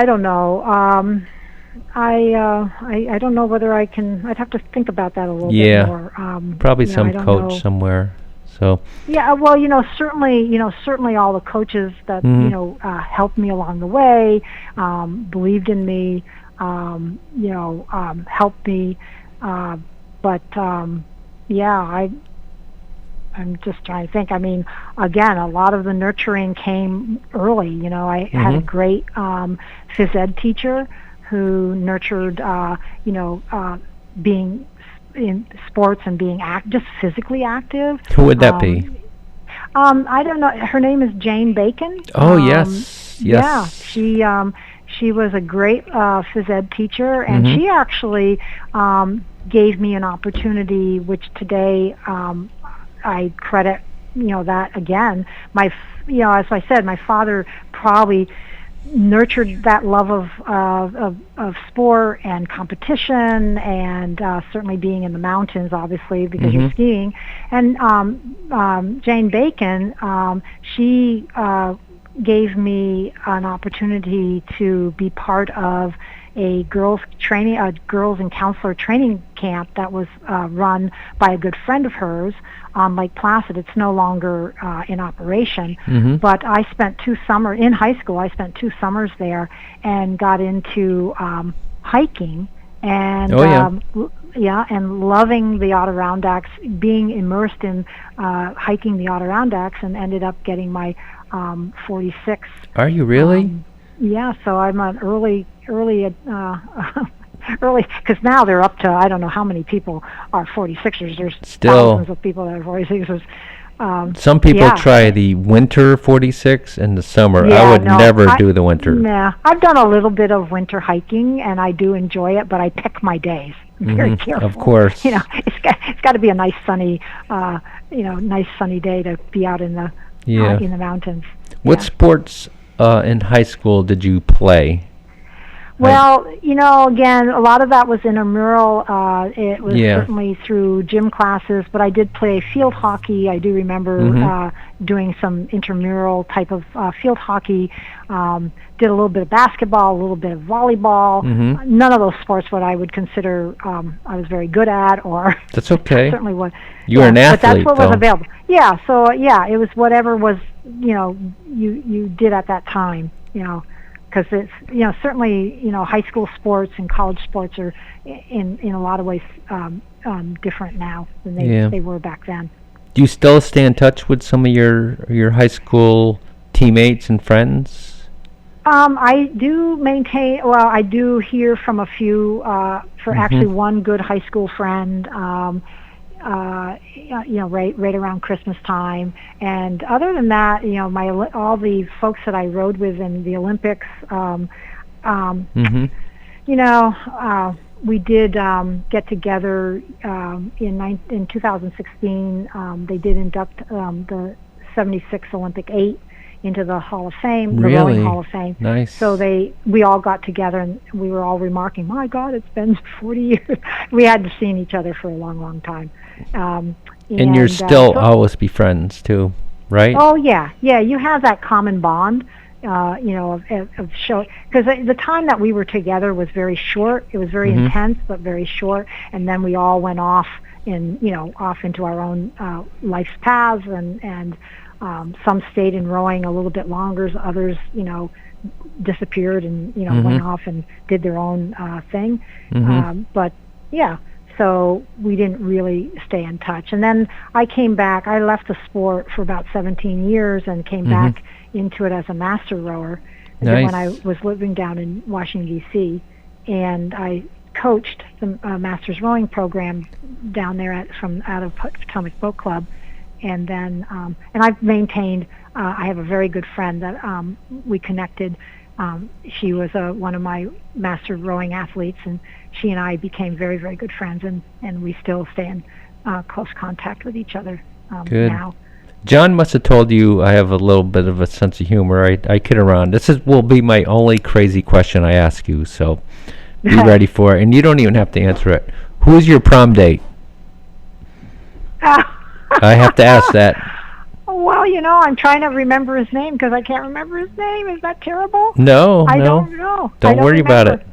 don't know. I don't know whether I can. I'd have to think about that a little bit more. Probably you know, some coach somewhere. So. Yeah, well, you know, certainly all the coaches that you know helped me along the way, believed in me, you know, helped me, but yeah, I'm just trying to think. I mean, again, a lot of the nurturing came early. You know, I had a great phys ed teacher who nurtured, you know, being in sports and being just physically active. Who would that be? I don't know. Her name is Jane Bacon. Oh, yes. Yeah, she was a great phys ed teacher, and she actually gave me an opportunity, which today I credit, you know, that again. You know, as I said, my father probably nurtured that love of sport and competition, and certainly being in the mountains, obviously, because you're skiing. And Jane Bacon, she gave me an opportunity to be part of a girls and counselor training camp that was run by a good friend of hers on Lake Placid. It's no longer in operation, but I spent 2 summers in high school. I spent 2 summers there and got into hiking and and loving the Adirondacks, being immersed in hiking the Adirondacks, and ended up getting my 46. Are you really? Yeah, so I'm an early, early, because now they're up to, I don't know how many people are 46ers. There's Still, thousands of people that are 46ers. some people Yeah. try the winter 46 and the summer. I Yeah, would no, never do the winter. Nah, I've done a little bit of winter hiking, and I do enjoy it, but I pick my days very careful. Of course. You know, it's got to be a nice sunny, nice sunny day to be out in the Yeah. in the mountains. What Yeah. sports in high school did you play? Well, again, a lot of that was intramural. It was Yeah. certainly through gym classes, but I did play field hockey. I do remember doing some intramural type of field hockey. Did a little bit of basketball, a little bit of volleyball. None of those sports what I would consider I was very good at, or That's okay. certainly what. You were an But athlete, that's what though. was available. Yeah, so it was whatever was you did at that time. Because it's certainly high school sports and college sports are in a lot of ways different now than they were back then. Do you still stay in touch with some of your high school teammates and friends? I do maintain. Well, I do hear from a few. For actually one good high school friend. Right around Christmas time, and other than that, all the folks that I rode with in the Olympics, we did get together in 2016. They did induct the 76 Olympic 8 into the Hall of Fame, the Really? Rowing Hall of Fame. Nice. So we all got together and we were all remarking, "My God, it's been 40 years." We hadn't seen each other for a long, long time. And you're still always be friends too, right? Oh yeah, you have that common bond, of show, because the time that we were together was very short. It was very intense, but very short. And then we all went off into our own life's paths, and some stayed in rowing a little bit longer. Others, disappeared and went off and did their own thing. But yeah. So we didn't really stay in touch. And then I came back. I left the sport for about 17 years and came back into it as a master rower. Nice. When I was living down in Washington, D.C., and I coached the master's rowing program down there out of Potomac Boat Club. And then and I've maintained, I have a very good friend that we connected. She was one of my master rowing athletes, and she and I became very, very good friends, and we still stay in close contact with each other Good. now. John must have told you I have a little bit of a sense of humor. I kid around. This will be my only crazy question I ask you, so be ready for it. And you don't even have to answer it. Who is your prom date? I have to ask that. Well, I'm trying to remember his name because I can't remember his name. Is that terrible? No, I no. don't know. Don't worry about it.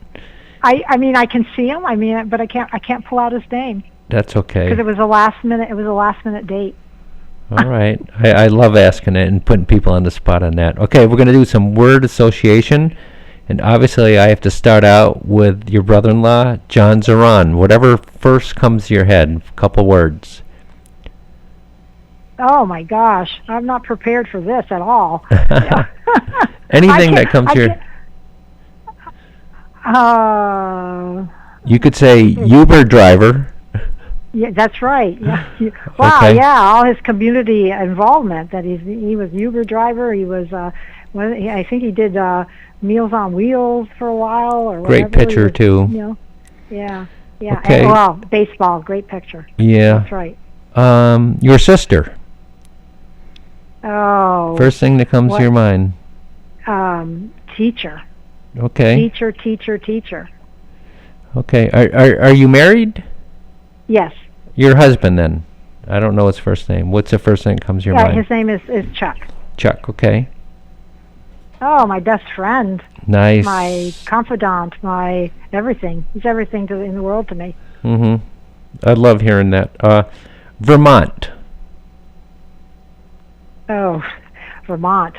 I mean, I can see him. I mean, but I can't pull out his name That's okay. because it was a last minute date. All right. I love asking it and putting people on the spot on that. Okay, we're going to do some word association. And obviously, I have to start out with your brother-in-law, John Zaran. Whatever first comes to your head, a couple words. Oh my gosh, I'm not prepared for this at all. Anything that comes to your... You could say Uber driver. Yeah, that's right. Yeah. Wow. Okay. Yeah, all his community involvement. That he was Uber driver. He was. I think he did Meals on Wheels for a while. Or Great whatever. pitcher too. Yeah. Yeah. Okay. And, well, baseball. Great picture. Yeah. That's right. Your sister. Oh. First thing that comes to your mind. Teacher. Okay. Teacher. Okay. Are you married? Yes. Your husband then? I don't know his first name. What's the first thing that comes to your mind? His name is Chuck. Chuck. Okay. Oh, my best friend. Nice. My confidant. My everything. He's everything in the world to me. Mm-hmm. I love hearing that. Vermont. Oh, Vermont.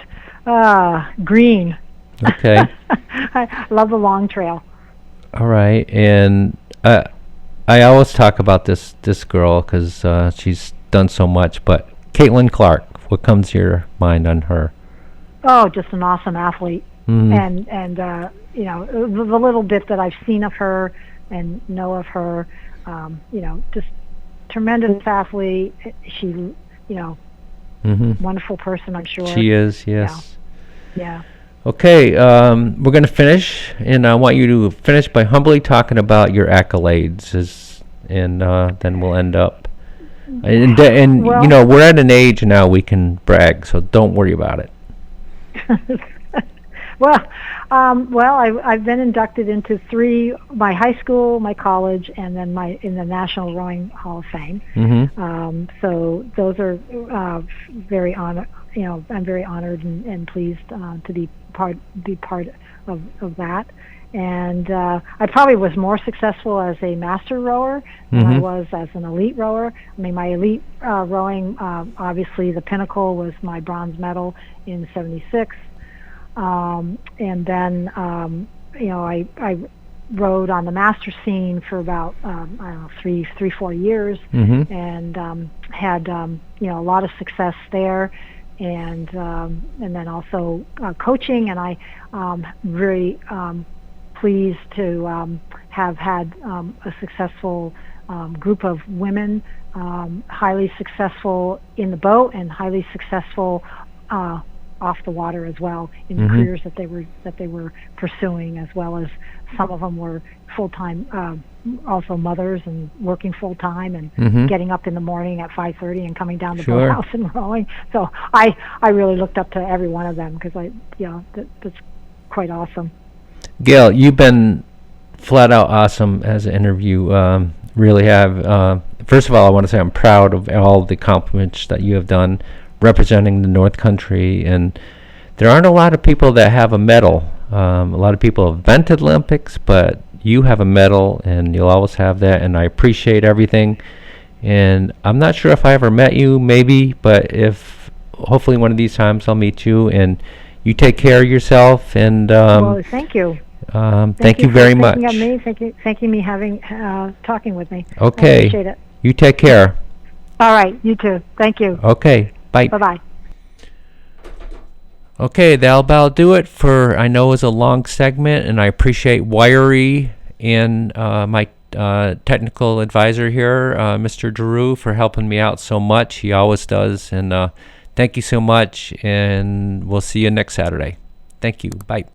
Green. Okay. I love the long trail. All right. And I always talk about this girl because she's done so much. But Caitlin Clark, what comes to your mind on her? Oh, just an awesome athlete. and you know, the little bit that I've seen of her and know of her, you know, just tremendous athlete. She, you know, wonderful person, I'm sure. She is, yes. Yeah. Okay, we're going to finish, and I want you to finish by humbly talking about your accolades, and then we'll end up. And Well, you know, we're at an age now we can brag, so don't worry about it. well, I've been inducted into my high school, my college, and then in the National Rowing Hall of Fame. So those are very honored. You know, I'm very honored and pleased to be part of that. And I probably was more successful as a master rower than I was as an elite rower. I mean, my elite rowing, obviously the pinnacle was my bronze medal in '76. And then, you know, I rowed on the master scene for about, I don't know, 4 years, and had, you know, a lot of success there. And then also coaching, and I very pleased to have had a successful group of women, highly successful in the boat and highly successful off the water as well in the careers that they were pursuing, as well as some of them were full-time also mothers and working full-time and getting up in the morning at 5:30 and coming down to the boathouse and rowing. So I really looked up to every one of them, because that's quite awesome. Gail, you've been flat out awesome as an interview. Really have. First of all, I want to say I'm proud of all the accomplishments that you have done representing the North Country, and there aren't a lot of people that have a medal. A lot of people have been to the Olympics, but you have a medal, and you'll always have that, and I appreciate everything. And I'm not sure if I ever met you, maybe, but if hopefully one of these times I'll meet you, and you take care of yourself. And well, thank you. Thank you very much. Thanking me talking with me. Okay. I appreciate it. You take care. All right, you too. Thank you. Okay. Bye. Bye-bye. Okay, that'll about do it for, I know it's a long segment, and I appreciate Wiry and my technical advisor here, Mr. Drew, for helping me out so much. He always does, and thank you so much, and we'll see you next Saturday. Thank you. Bye.